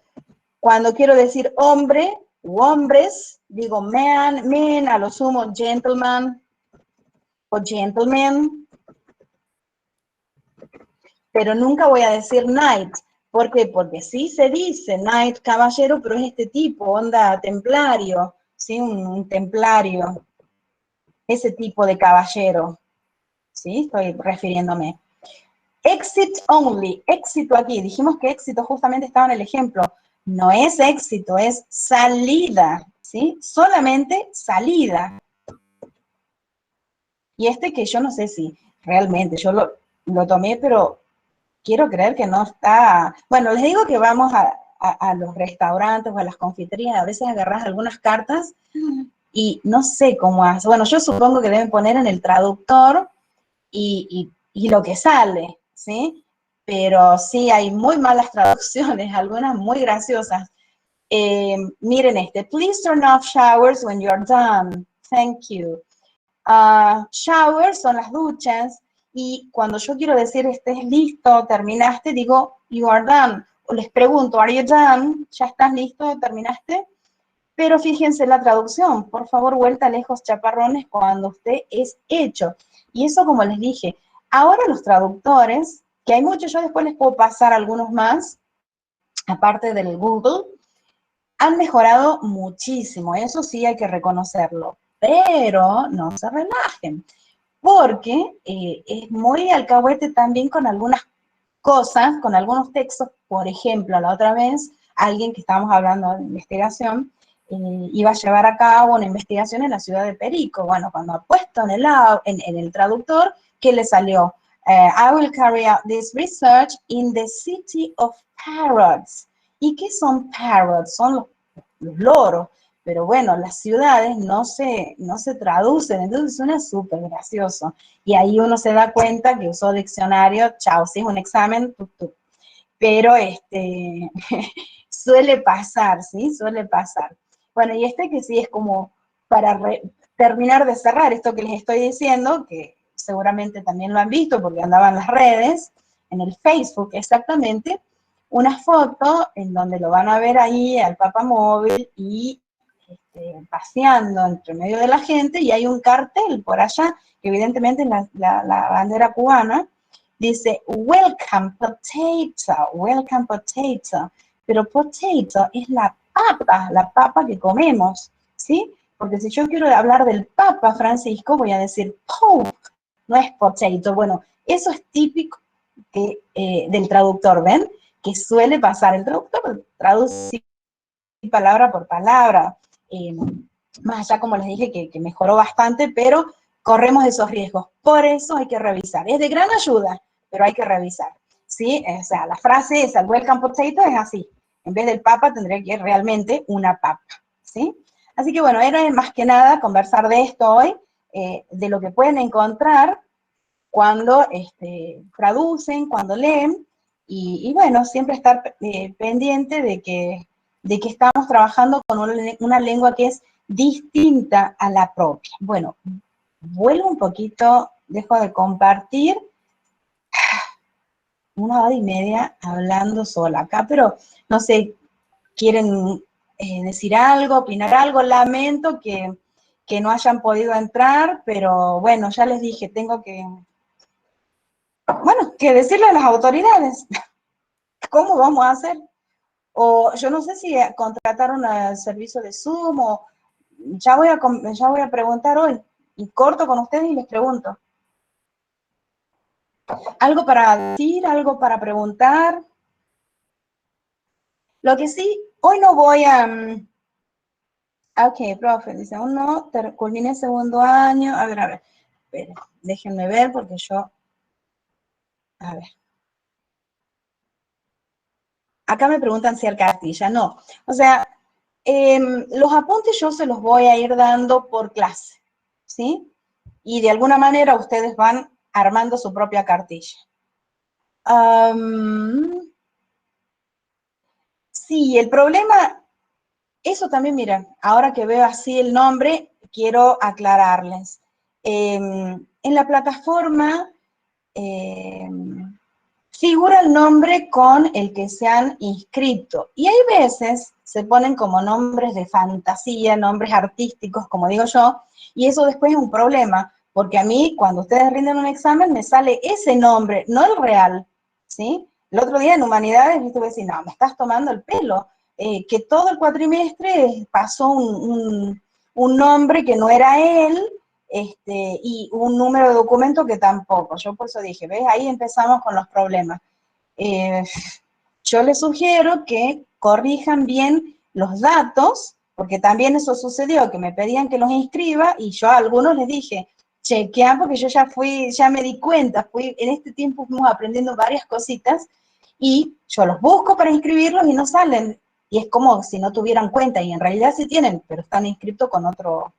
cuando quiero decir hombre u hombres, digo man, men, a lo sumo gentleman o gentleman, pero nunca voy a decir knight. ¿Por qué? Porque sí se dice knight, caballero, pero es este tipo, onda templario, ¿sí? Un templario, ese tipo de caballero, ¿sí? Estoy refiriéndome. Exit only, éxito aquí, dijimos que éxito justamente estaba en el ejemplo, no es éxito, es salida, ¿sí? Solamente salida. Y que yo no sé si realmente, yo lo tomé, pero quiero creer que no está, bueno, les digo que vamos a los restaurantes o a las confiterías, a veces agarras algunas cartas y no sé cómo hace, bueno, yo supongo que deben poner en el traductor y lo que sale, ¿sí? Pero sí hay muy malas traducciones, algunas muy graciosas. Miren please turn off showers when you're done. Thank you. Showers son las duchas y cuando yo quiero decir estés listo, terminaste, digo you are done. O les pregunto, are you done? ¿Ya estás listo? ¿Terminaste? Pero fíjense la traducción, por favor, vuelta lejos, chaparrones, cuando usted es hecho. Y eso, como les dije, ahora los traductores, que hay muchos, yo después les puedo pasar algunos más, aparte del Google, han mejorado muchísimo, eso sí hay que reconocerlo, pero no se relajen, porque es muy alcahuete también con algunas cosas, con algunos textos. Por ejemplo, la otra vez, alguien que estábamos hablando de investigación, iba a llevar a cabo una investigación en la ciudad de Perico. Bueno, cuando ha puesto en el traductor, ¿qué le salió? I will carry out this research in the city of parrots. ¿Y qué son parrots? Son los loros. Pero bueno, las ciudades no se traducen, entonces suena súper gracioso. Y ahí uno se da cuenta que usó diccionario, chao, si es un examen, pero suele pasar, ¿sí? Suele pasar. Bueno, y este que sí es como para terminar de cerrar esto que les estoy diciendo, que seguramente también lo han visto porque andaba en las redes, en el Facebook exactamente, una foto en donde lo van a ver ahí al papamóvil y paseando entre medio de la gente, y hay un cartel por allá, que evidentemente es la bandera cubana, dice, welcome potato, pero potato es la papa que comemos, ¿sí? Porque si yo quiero hablar del Papa Francisco, voy a decir Pope, no es potato. Bueno, eso es típico del traductor, ¿ven? Que suele pasar. El traductor traduce palabra por palabra. Más allá, como les dije, que mejoró bastante, pero corremos esos riesgos. Por eso hay que revisar. Es de gran ayuda, pero hay que revisar. ¿Sí? O sea, la frase esa, el welcome potato, es así. En vez del papa tendría que ir realmente una papa. ¿Sí? Así que bueno, era más que nada conversar de esto hoy, de lo que pueden encontrar cuando traducen, cuando leen, y bueno, siempre estar pendiente de que estamos trabajando con una lengua que es distinta a la propia. Bueno, vuelvo un poquito, dejo de compartir, 1 hora y media hablando sola acá, pero no sé, quieren decir algo, opinar algo, lamento que no hayan podido entrar, pero bueno, ya les dije, tengo que decirle a las autoridades cómo vamos a hacer. O yo no sé si contrataron el servicio de Zoom o ya voy a preguntar hoy. Y corto con ustedes y les pregunto. ¿Algo para decir? ¿Algo para preguntar? Lo que sí, hoy no voy a... ok, profe, dice, aún no, culminé el segundo año. A ver, esperen, déjenme ver porque yo... A ver. Acá me preguntan si hay cartilla. No, o sea, los apuntes yo se los voy a ir dando por clase, ¿sí? Y de alguna manera ustedes van armando su propia cartilla. Sí, el problema, eso también, miren, ahora que veo así el nombre, quiero aclararles. En la plataforma figura el nombre con el que se han inscrito. Y hay veces se ponen como nombres de fantasía, nombres artísticos, como digo yo, y eso después es un problema, porque a mí, cuando ustedes rinden un examen, me sale ese nombre, no el real, ¿sí? El otro día en Humanidades, viste, voy a decir, no, me estás tomando el pelo, que todo el cuatrimestre pasó un nombre que no era él, y un número de documento que tampoco. Yo por eso dije, ¿ves? Ahí empezamos con los problemas. Eh, yo les sugiero que corrijan bien los datos, porque también eso sucedió, que me pedían que los inscriba, y yo a algunos les dije, chequean, porque yo ya me di cuenta, en este tiempo fuimos aprendiendo varias cositas, y yo los busco para inscribirlos y no salen. Y es como si no tuvieran cuenta, y en realidad sí tienen, pero están inscritos con otro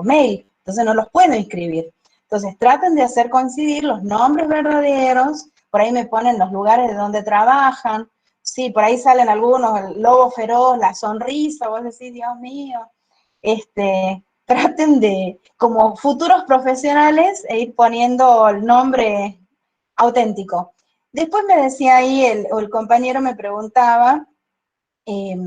mail, entonces no los puedo inscribir. Entonces traten de hacer coincidir los nombres verdaderos, por ahí me ponen los lugares de donde trabajan, sí, por ahí salen algunos, el lobo feroz, la sonrisa, vos decís, Dios mío, traten de, como futuros profesionales, ir poniendo el nombre auténtico. Después me decía ahí, el compañero me preguntaba, eh,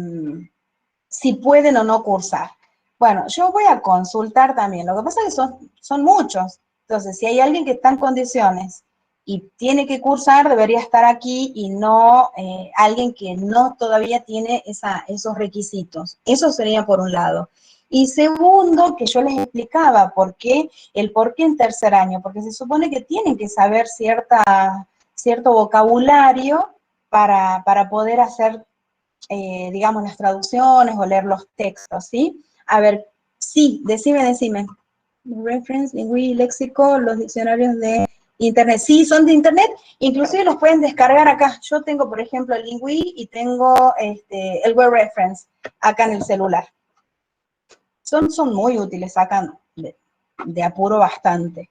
si pueden o no cursar. Bueno, yo voy a consultar también. Lo que pasa es que son muchos. Entonces, si hay alguien que está en condiciones y tiene que cursar, debería estar aquí y no alguien que no todavía tiene esos requisitos. Eso sería por un lado. Y segundo, que yo les explicaba el por qué en tercer año, porque se supone que tienen que saber cierto vocabulario para poder hacer digamos, las traducciones o leer los textos, ¿sí? A ver, sí, decime. Reference, lingüí, léxico, los diccionarios de internet. Sí, son de internet, inclusive los pueden descargar acá. Yo tengo, por ejemplo, el lingüí y tengo el web reference acá en el celular. Son muy útiles, sacan de apuro bastante.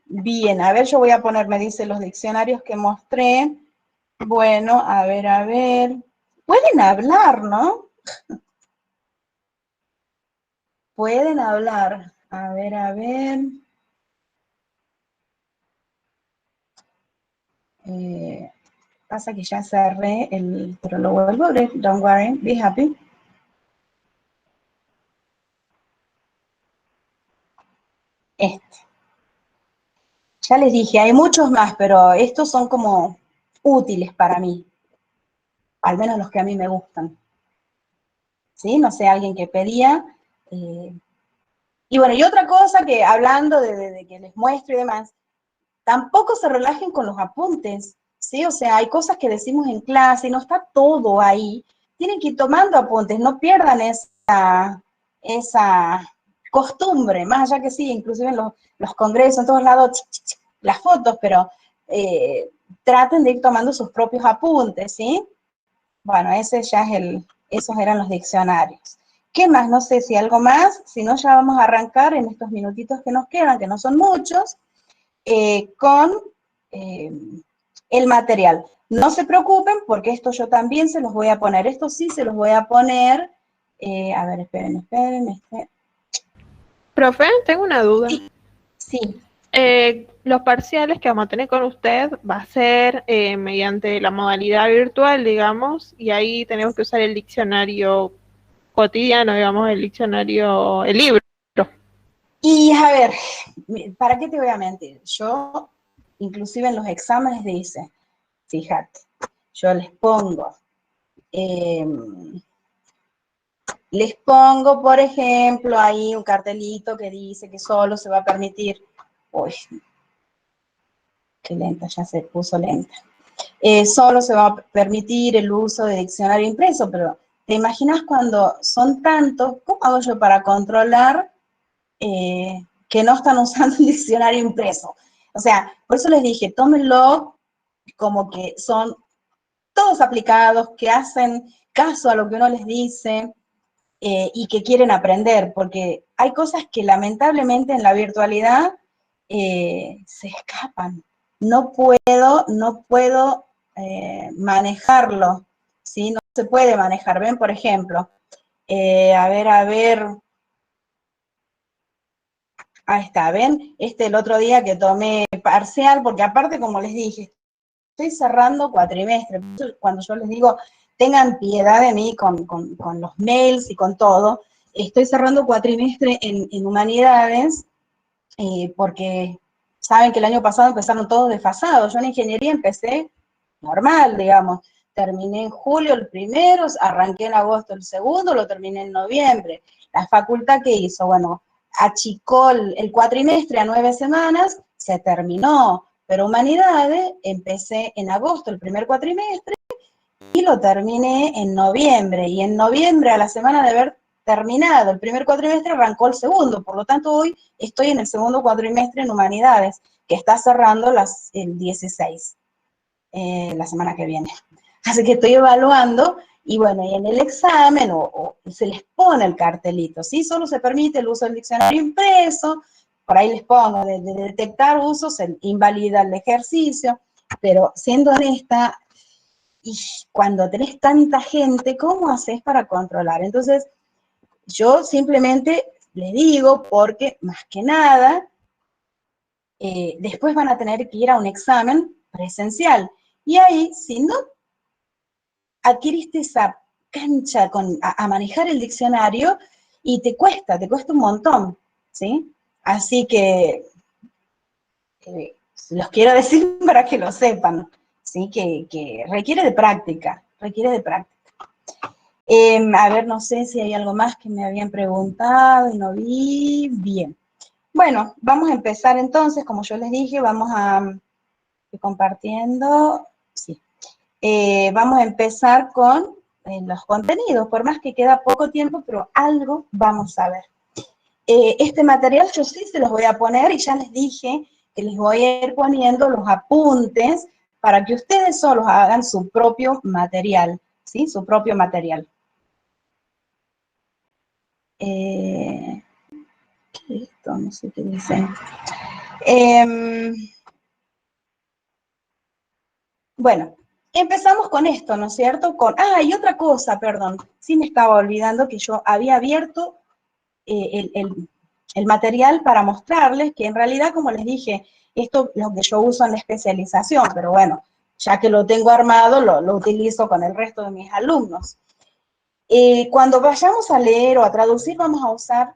Bien, a ver, yo voy a poner, me dice los diccionarios que mostré. Bueno, a ver, a ver. Pueden hablar, ¿no? Pueden hablar. A ver, a ver. Pasa que ya cerré el, pero lo vuelvo a abrir. Don't worry, be happy. Este. Ya les dije, hay muchos más, pero estos son como útiles para mí. Al menos los que a mí me gustan. ¿Sí? No sé, alguien que pedía. Eh, y bueno, y otra cosa que hablando de que les muestro y demás, tampoco se relajen con los apuntes, ¿sí? O sea, hay cosas que decimos en clase y no está todo ahí. Tienen que ir tomando apuntes, no pierdan esa costumbre, más allá que sí, inclusive en los congresos, en todos lados, las fotos, pero traten de ir tomando sus propios apuntes, ¿sí? Bueno, ese ya es esos eran los diccionarios. ¿Qué más? No sé si algo más, si no ya vamos a arrancar en estos minutitos que nos quedan, que no son muchos, con eh, el material. No se preocupen porque esto yo también se los voy a poner. Esto sí se los voy a poner. A ver, esperen. Profe, tengo una duda. Sí, sí. Los parciales que vamos a tener con usted va a ser mediante la modalidad virtual, digamos, y ahí tenemos que usar el diccionario cotidiano, digamos, el diccionario, el libro. Y a ver, ¿para qué te voy a mentir? Yo, inclusive en los exámenes dice, fíjate, yo eh, les pongo, por ejemplo, ahí un cartelito que dice que solo se va a permitir, uy, qué lenta, ya se puso lenta. Solo se va a permitir el uso de diccionario impreso, pero ¿te imaginas cuando son tantos? ¿Cómo hago yo para controlar que no están usando un diccionario impreso? O sea, por eso les dije, tómenlo como que son todos aplicados, que hacen caso a lo que uno les dice y que quieren aprender, porque hay cosas que lamentablemente en la virtualidad se escapan. No puedo manejarlo, ¿sí? No se puede manejar. Ven, por ejemplo, a ver, ahí está, ven, el otro día que tomé parcial, porque aparte, como les dije, estoy cerrando cuatrimestre. Cuando yo les digo, tengan piedad de mí con los mails y con todo, estoy cerrando cuatrimestre en humanidades porque saben que el año pasado empezaron todos desfasados. Yo en ingeniería empecé normal, digamos. Terminé en julio el primero, arranqué en agosto el segundo, lo terminé en noviembre. La facultad, ¿qué hizo? Bueno, achicó el cuatrimestre a 9 semanas, se terminó. Pero humanidades, empecé en agosto el primer cuatrimestre y lo terminé en noviembre. Y en noviembre, a la semana de haber terminado el primer cuatrimestre, arrancó el segundo. Por lo tanto, hoy estoy en el segundo cuatrimestre en humanidades, que está cerrando el 16, la semana que viene. Así que estoy evaluando y bueno, y en el examen o se les pone el cartelito, ¿sí? Solo se permite el uso del diccionario impreso, por ahí les pongo, de detectar usos, se invalida el ejercicio, pero siendo honesta, y cuando tenés tanta gente, ¿cómo haces para controlar? Entonces, yo simplemente les digo, porque más que nada, después van a tener que ir a un examen presencial. Y ahí, si no adquiriste esa cancha a manejar el diccionario, y te cuesta un montón, ¿sí? Así que los quiero decir para que lo sepan, ¿sí? Que requiere de práctica. A ver, no sé si hay algo más que me habían preguntado y no vi. Bien. Bueno, vamos a empezar entonces, como yo les dije, vamos a ir compartiendo. Sí. Vamos a empezar con los contenidos, por más que queda poco tiempo, pero algo vamos a ver. Este material yo sí se los voy a poner y ya les dije que les voy a ir poniendo los apuntes para que ustedes solos hagan su propio material, ¿sí? Su propio material. ¿Qué es esto? No sé qué dice. Bueno, empezamos con esto, ¿no es cierto? Y otra cosa, perdón, sí me estaba olvidando que yo había abierto el material para mostrarles que en realidad, como les dije, esto es lo que yo uso en la especialización, pero bueno, ya que lo tengo armado, lo utilizo con el resto de mis alumnos. Cuando vayamos a leer o a traducir, vamos a usar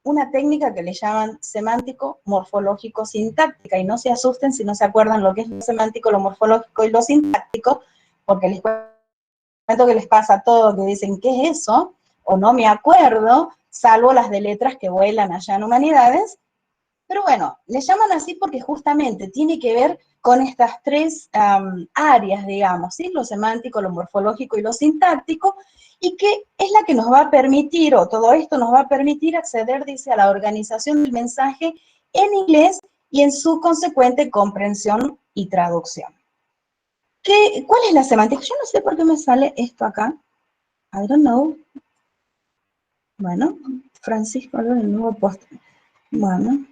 una técnica que le llaman semántico-morfológico-sintáctica, y no se asusten si no se acuerdan lo que es lo semántico, lo morfológico y lo sintáctico, porque les cuento que les pasa a todos que dicen, ¿qué es eso? O no me acuerdo, salvo las de letras que vuelan allá en humanidades. Pero bueno, le llaman así porque justamente tiene que ver con estas tres áreas, digamos, ¿sí? Lo semántico, lo morfológico y lo sintáctico, y que es la que nos va a permitir, o todo esto nos va a permitir acceder, dice, a la organización del mensaje en inglés y en su consecuente comprensión y traducción. ¿Cuál es la semántica? Yo no sé por qué me sale esto acá. I don't know. Bueno, Francisco, el nuevo post. Bueno,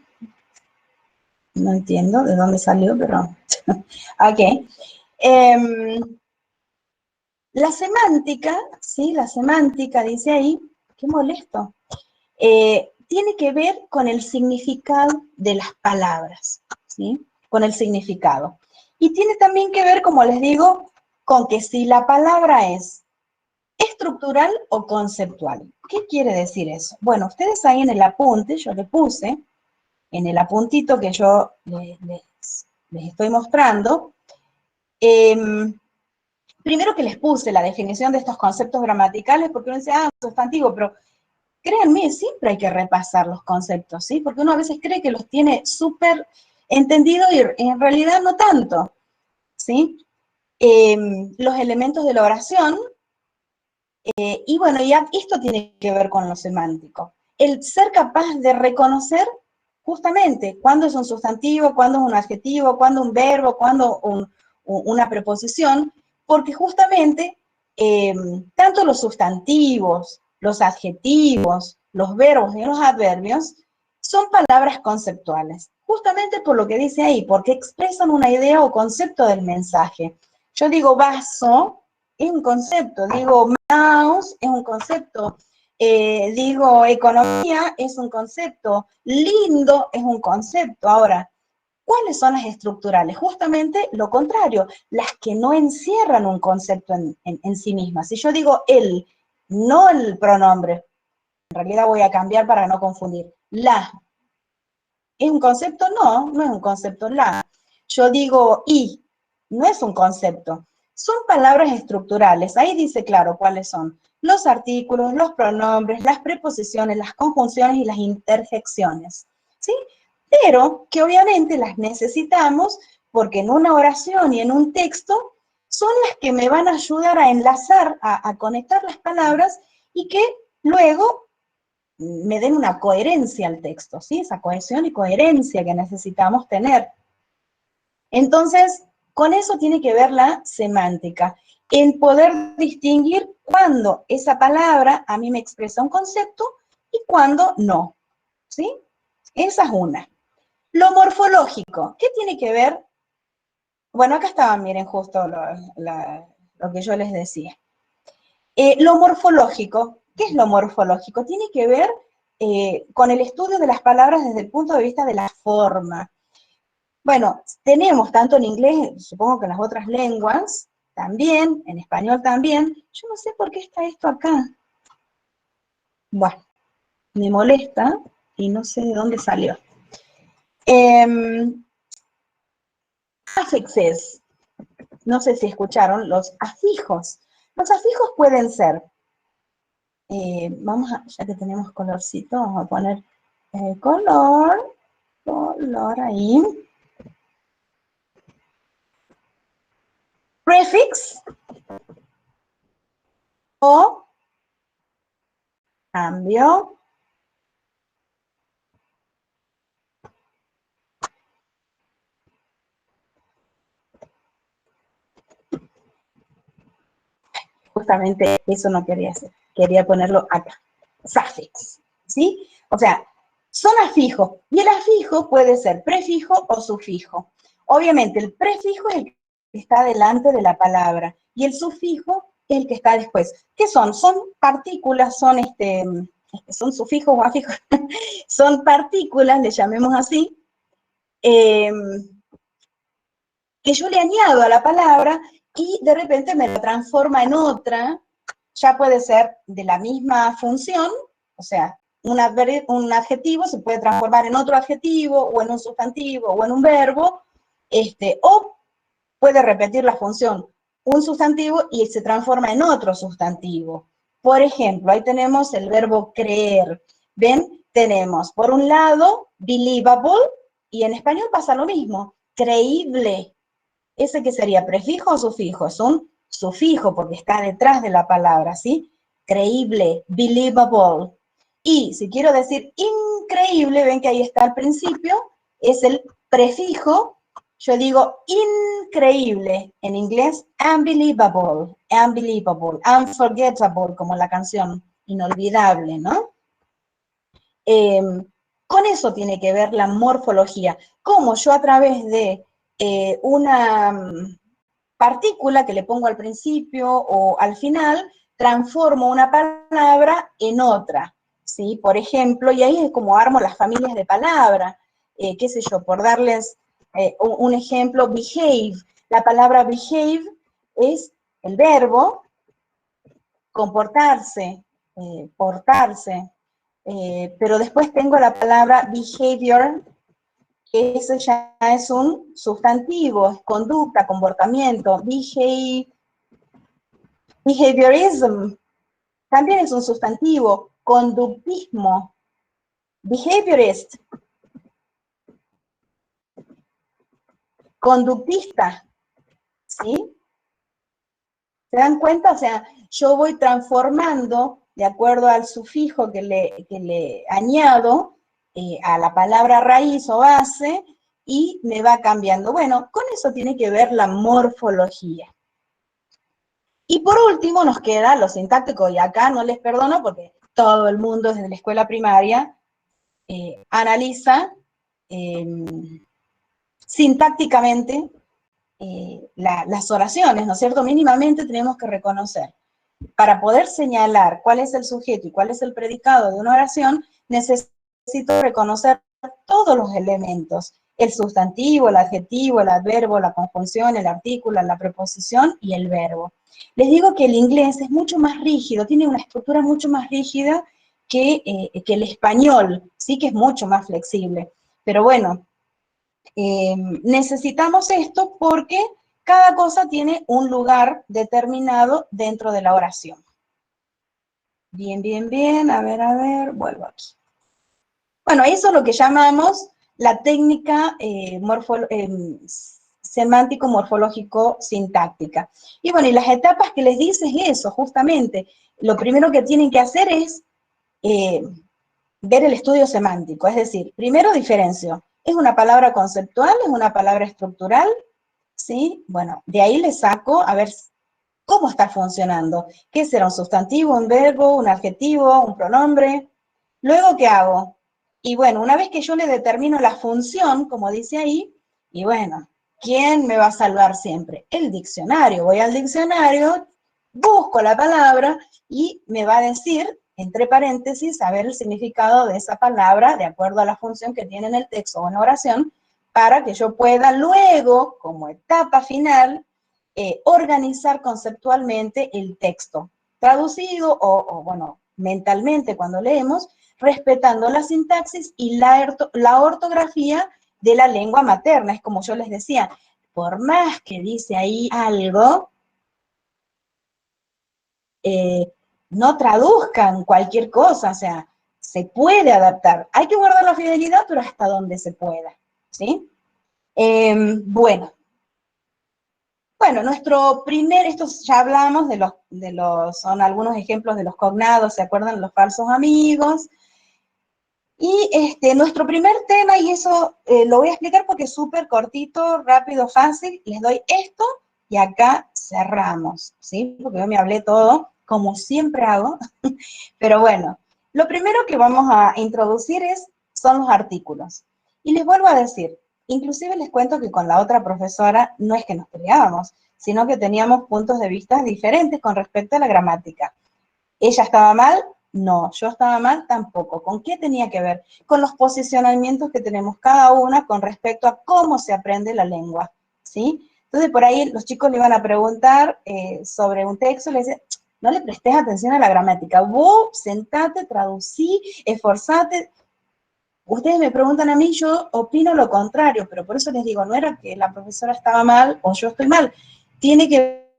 no entiendo de dónde salió, pero ok. La semántica, ¿sí? La semántica, dice ahí, qué molesto, tiene que ver con el significado de las palabras, ¿sí? Con el significado. Y tiene también que ver, como les digo, con que si la palabra es estructural o conceptual. ¿Qué quiere decir eso? Bueno, ustedes ahí en el apunte, yo le puse, en el apuntito que yo les estoy mostrando, primero que les puse la definición de estos conceptos gramaticales, porque uno dice, sustantivo, pero créanme, siempre hay que repasar los conceptos, ¿sí? Porque uno a veces cree que los tiene súper entendido y en realidad no tanto, ¿sí? Los elementos de la oración, y bueno, ya esto tiene que ver con lo semántico. El ser capaz de reconocer justamente cuándo es un sustantivo, cuándo es un adjetivo, cuándo un verbo, cuándo una preposición, porque justamente tanto los sustantivos, los adjetivos, los verbos y los adverbios son palabras conceptuales, justamente por lo que dice ahí, porque expresan una idea o concepto del mensaje. Yo digo vaso, es un concepto, digo mouse, es un concepto, digo economía, es un concepto, lindo, es un concepto. Ahora, ¿cuáles son las estructurales? Justamente lo contrario, las que no encierran un concepto en sí mismas. Si yo digo él, no el pronombre, en realidad voy a cambiar para no confundir, la. ¿Es un concepto? No, no es un concepto la. Yo digo y, no es un concepto. Son palabras estructurales. Ahí dice claro cuáles son. Los artículos, los pronombres, las preposiciones, las conjunciones y las interjecciones. ¿Sí? Pero que obviamente las necesitamos porque en una oración y en un texto son las que me van a ayudar a enlazar, a conectar las palabras y que luego me den una coherencia al texto, ¿sí? Esa cohesión y coherencia que necesitamos tener. Entonces, con eso tiene que ver la semántica, en poder distinguir cuándo esa palabra a mí me expresa un concepto y cuándo no, ¿sí? Esa es una. Lo morfológico, ¿qué tiene que ver? Bueno, acá estaban, miren, justo lo que yo les decía. Lo morfológico, ¿qué es lo morfológico? Tiene que ver con el estudio de las palabras desde el punto de vista de la forma. Bueno, tenemos tanto en inglés, supongo que en las otras lenguas, también, en español también. Yo no sé por qué está esto acá. Bueno, me molesta y no sé de dónde salió. Affixes. No sé si escucharon, los afijos. Los afijos pueden ser, ya que tenemos colorcito, vamos a poner color ahí. Prefix o cambio. Justamente eso no quería hacer, quería ponerlo acá, suffix, ¿sí? O sea, son afijos, y el afijo puede ser prefijo o sufijo. Obviamente el prefijo es el está delante de la palabra, y el sufijo es el que está después. ¿Qué son? Son partículas, son sufijos o afijos, son partículas, le llamemos así, que yo le añado a la palabra y de repente me la transforma en otra, ya puede ser de la misma función, o sea, un adjetivo se puede transformar en otro adjetivo, o en un sustantivo, o en un verbo, o puede repetir la función un sustantivo y se transforma en otro sustantivo. Por ejemplo, ahí tenemos el verbo creer. ¿Ven? Tenemos, por un lado, believable, y en español pasa lo mismo, creíble. ¿Ese qué sería? ¿Prefijo o sufijo? Es un sufijo porque está detrás de la palabra, ¿sí? Creíble, believable. Y si quiero decir increíble, ven que ahí está al principio, es el prefijo. Yo digo increíble, en inglés, unbelievable, unbelievable, unforgettable, como la canción, inolvidable, ¿no? Con eso tiene que ver la morfología, cómo yo a través de una partícula que le pongo al principio o al final, transformo una palabra en otra, ¿sí? Por ejemplo, y ahí es como armo las familias de palabra, qué sé yo, por darles un ejemplo, behave. La palabra behave es el verbo comportarse, portarse, pero después tengo la palabra behavior, que eso ya es un sustantivo, es conducta, comportamiento. Behaviorism también es un sustantivo, conductismo. Behaviorist, conductista, ¿sí? ¿Se dan cuenta? O sea, yo voy transformando, de acuerdo al sufijo que le añado, a la palabra raíz o base, y me va cambiando. Bueno, con eso tiene que ver la morfología. Y por último nos queda lo sintáctico, y acá no les perdono porque todo el mundo desde la escuela primaria analiza sintácticamente las oraciones, ¿no es cierto? Mínimamente tenemos que reconocer. Para poder señalar cuál es el sujeto y cuál es el predicado de una oración, necesito reconocer todos los elementos, el sustantivo, el adjetivo, el adverbio, la conjunción, el artículo, la preposición y el verbo. Les digo que el inglés es mucho más rígido, tiene una estructura mucho más rígida que el español, sí que es mucho más flexible. Pero bueno, necesitamos esto porque cada cosa tiene un lugar determinado dentro de la oración. Bien, bien, bien, a ver, vuelvo aquí. Bueno, eso es lo que llamamos la técnica semántico-morfológico-sintáctica. Y bueno, y las etapas que les dice es eso, justamente. Lo primero que tienen que hacer es ver el estudio semántico, es decir, primero diferencio. ¿Es una palabra conceptual? ¿Es una palabra estructural? ¿Sí? Bueno, de ahí le saco, a ver, ¿cómo está funcionando? ¿Qué será? ¿Un sustantivo, un verbo, un adjetivo, un pronombre? Luego, ¿qué hago? Y bueno, una vez que yo le determino la función, como dice ahí, y bueno, ¿quién me va a salvar siempre? El diccionario. Voy al diccionario, busco la palabra y me va a decir, entre paréntesis, saber el significado de esa palabra de acuerdo a la función que tiene en el texto o en la oración, para que yo pueda luego, como etapa final, organizar conceptualmente el texto, traducido o bueno, mentalmente cuando leemos, respetando la sintaxis y la ortografía de la lengua materna. Es como yo les decía, por más que dice ahí algo, no traduzcan cualquier cosa, o sea, se puede adaptar. Hay que guardar la fidelidad, pero hasta donde se pueda, ¿sí? Bueno, nuestro primer, estos ya hablamos son algunos ejemplos de los cognados, ¿se acuerdan? Los falsos amigos. Y nuestro primer tema, y eso lo voy a explicar porque es súper cortito, rápido, fácil, les doy esto y acá cerramos, ¿sí? Porque yo me hablé todo, como siempre hago, pero bueno, lo primero que vamos a introducir son los artículos. Y les vuelvo a decir, Inclusive les cuento que con la otra profesora no es que nos peleábamos, sino que teníamos puntos de vista diferentes con respecto a la gramática. ¿Ella estaba mal? No. ¿Yo estaba mal? Tampoco. ¿Con qué tenía que ver? Con los posicionamientos que tenemos cada una con respecto a cómo se aprende la lengua, ¿sí? Entonces, por ahí los chicos le iban a preguntar sobre un texto, le decían, no le prestes atención a la gramática, vos sentate, traducí, esforzate. Ustedes me preguntan a mí, yo opino lo contrario, pero por eso les digo, no era que la profesora estaba mal o yo estoy mal, tiene que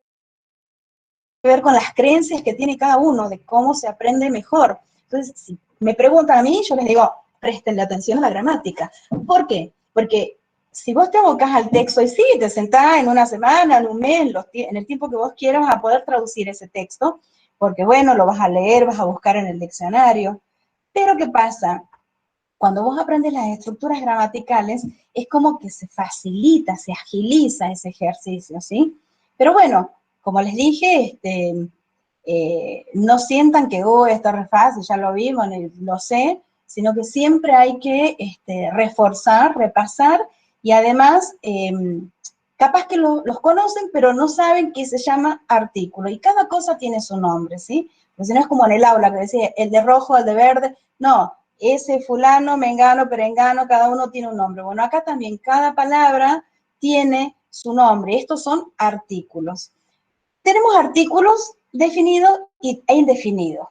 ver con las creencias que tiene cada uno, de cómo se aprende mejor. Entonces, si me preguntan a mí, yo les digo, prestenle atención a la gramática. ¿Por qué? Porque si vos te abocás al texto y sí, te sentás en una semana, en un mes, en el tiempo que vos quieras a poder traducir ese texto, porque bueno, lo vas a leer, vas a buscar en el diccionario. Pero ¿qué pasa? Cuando vos aprendes las estructuras gramaticales, es como que se facilita, se agiliza ese ejercicio, ¿sí? Pero bueno, como les dije, no sientan que, esto es re fácil, ya lo vimos, lo sé, sino que siempre hay que reforzar, repasar, y además, capaz que los conocen, pero no saben que se llama artículo, y cada cosa tiene su nombre, ¿sí? Porque si no es como en el aula, que decía, el de rojo, el de verde, no, ese fulano, mengano, perengano, cada uno tiene un nombre. Bueno, acá también cada palabra tiene su nombre. Estos son artículos. Tenemos artículos definidos e indefinidos.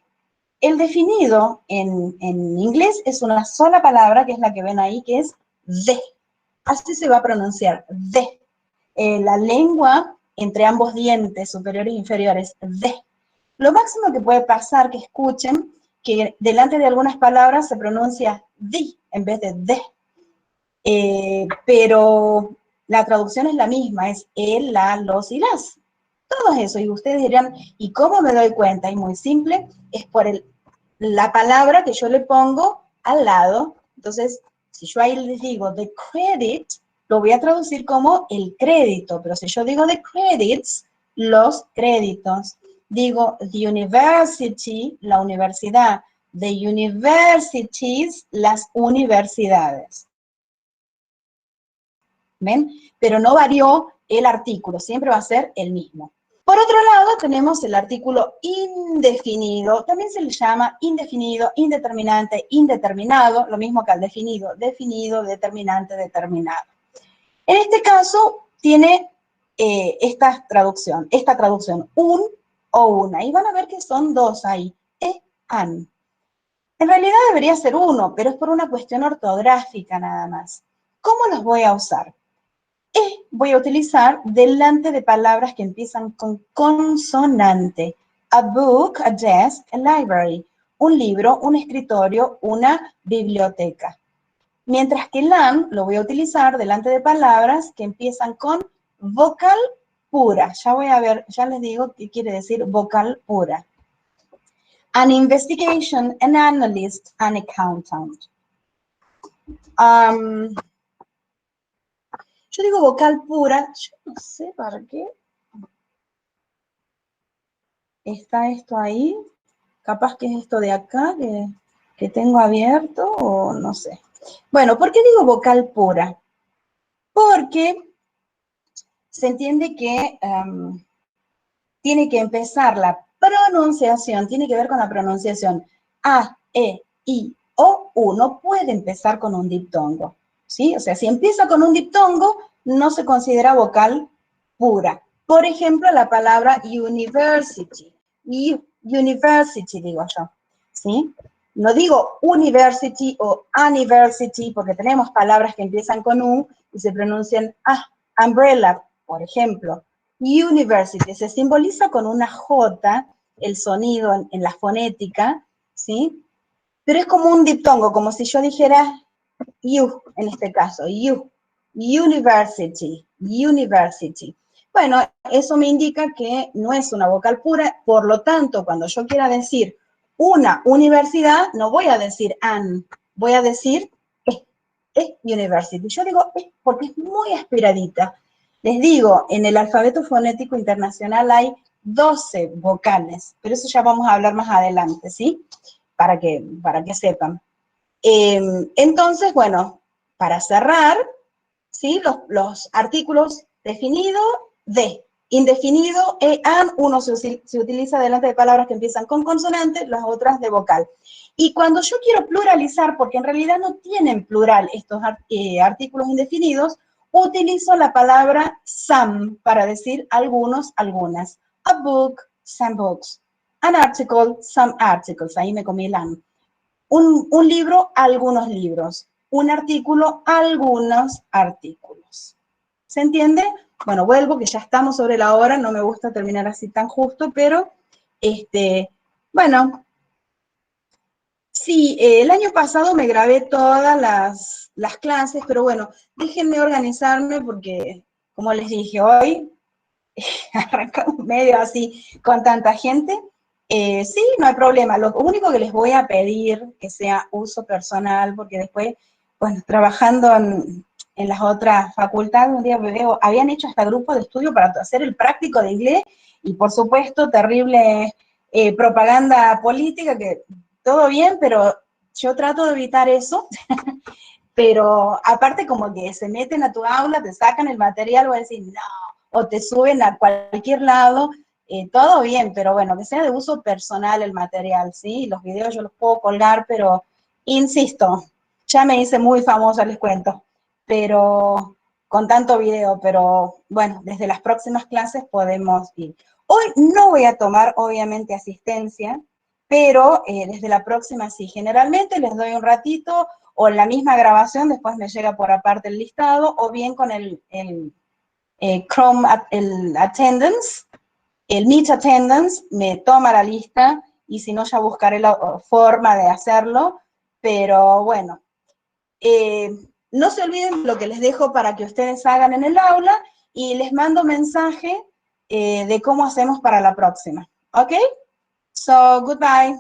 El definido en inglés es una sola palabra, que es la que ven ahí, que es the. Así se va a pronunciar, the. La lengua entre ambos dientes superiores e inferiores, the. Lo máximo que puede pasar que escuchen que delante de algunas palabras se pronuncia the en vez de the. Pero la traducción es la misma, es el, la, los y las. Todo eso. Y ustedes dirán, ¿y cómo me doy cuenta? Y muy simple, es por la palabra que yo le pongo al lado. Entonces, si yo ahí les digo the credit, lo voy a traducir como el crédito. Pero si yo digo the credits, los créditos. Digo the university, la universidad. The universities, las universidades. ¿Ven? Pero no varió el artículo, siempre va a ser el mismo. Por otro lado, tenemos el artículo indefinido, también se le llama indefinido, indeterminante, indeterminado, lo mismo que al definido, definido, determinante, determinado. En este caso, tiene esta traducción, un o una, y van a ver que son dos ahí, an. En realidad debería ser uno, pero es por una cuestión ortográfica nada más. ¿Cómo los voy a usar? Voy a utilizar delante de palabras que empiezan con consonante. A book, a desk, a library. Un libro, un escritorio, una biblioteca. Mientras que LAN lo voy a utilizar delante de palabras que empiezan con vocal pura. Ya voy a ver, ya les digo qué quiere decir vocal pura. An investigation, an analyst, an accountant. Yo digo vocal pura, yo no sé para qué está esto ahí. Capaz que es esto de acá que tengo abierto o no sé. Bueno, ¿por qué digo vocal pura? Porque se entiende que tiene que empezar la pronunciación, tiene que ver con la pronunciación. A, E, I, O, U. No puede empezar con un diptongo, ¿sí? O sea, si empieza con un diptongo, no se considera vocal pura. Por ejemplo, la palabra university. University, digo yo, ¿sí? No digo university o university, porque tenemos palabras que empiezan con U y se pronuncian umbrella, por ejemplo. University se simboliza con una J, el sonido en la fonética, ¿sí? Pero es como un diptongo, como si yo dijera you, en este caso, you, university, university. Bueno, eso me indica que no es una vocal pura, por lo tanto, cuando yo quiera decir una universidad, no voy a decir an, voy a decir university. Yo digo porque es muy aspiradita. Les digo, en el alfabeto fonético internacional hay 12 vocales, pero eso ya vamos a hablar más adelante, ¿sí? Para que sepan. Entonces, bueno, para cerrar, ¿sí? Los artículos definido, de. Indefinido, and, uno se utiliza delante de palabras que empiezan con consonante, las otras de vocal. Y cuando yo quiero pluralizar, porque en realidad no tienen plural estos artículos indefinidos, utilizo la palabra some para decir algunos, algunas. A book, some books. An article, some articles. Ahí me comí el an. Un libro, algunos libros. Un artículo, algunos artículos. ¿Se entiende? Bueno, vuelvo, que ya estamos sobre la hora, no me gusta terminar así tan justo, pero, bueno, sí, el año pasado me grabé todas las clases, pero bueno, déjenme organizarme porque, como les dije, hoy arrancamos medio así con tanta gente. Sí, no hay problema, lo único que les voy a pedir que sea uso personal, porque después, bueno, trabajando en las otras facultades, un día veo, habían hecho hasta grupo de estudio para hacer el práctico de inglés, y por supuesto, terrible propaganda política, que todo bien, pero yo trato de evitar eso, pero aparte como que se meten a tu aula, te sacan el material, voy a decir, no, o te suben a cualquier lado, todo bien, pero bueno, que sea de uso personal el material, ¿sí? Los videos yo los puedo colgar, pero insisto, ya me hice muy famosa, les cuento, pero con tanto video, pero bueno, desde las próximas clases podemos ir. Hoy no voy a tomar, obviamente, asistencia, pero desde la próxima sí. Generalmente les doy un ratito, o en la misma grabación, después me llega por aparte el listado, o bien con el Chrome, el Attendance, el Meet Attendance, me toma la lista, y si no ya buscaré la forma de hacerlo, pero bueno, no se olviden lo que les dejo para que ustedes hagan en el aula, y les mando mensaje de cómo hacemos para la próxima, ¿ok? So, goodbye.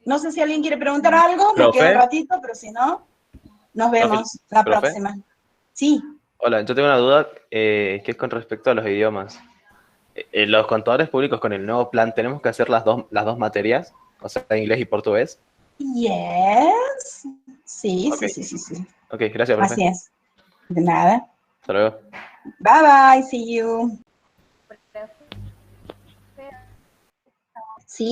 No sé si alguien quiere preguntar algo, me quedo un ratito, pero si no, nos vemos la próxima. Sí. Hola, yo tengo una duda que es con respecto a los idiomas. Los contadores públicos con el nuevo plan, ¿tenemos que hacer las dos materias? O sea, inglés y portugués. Yes. Sí, Okay. sí. Ok, gracias, profe. Así es. De nada. Hasta luego. Bye bye, see you.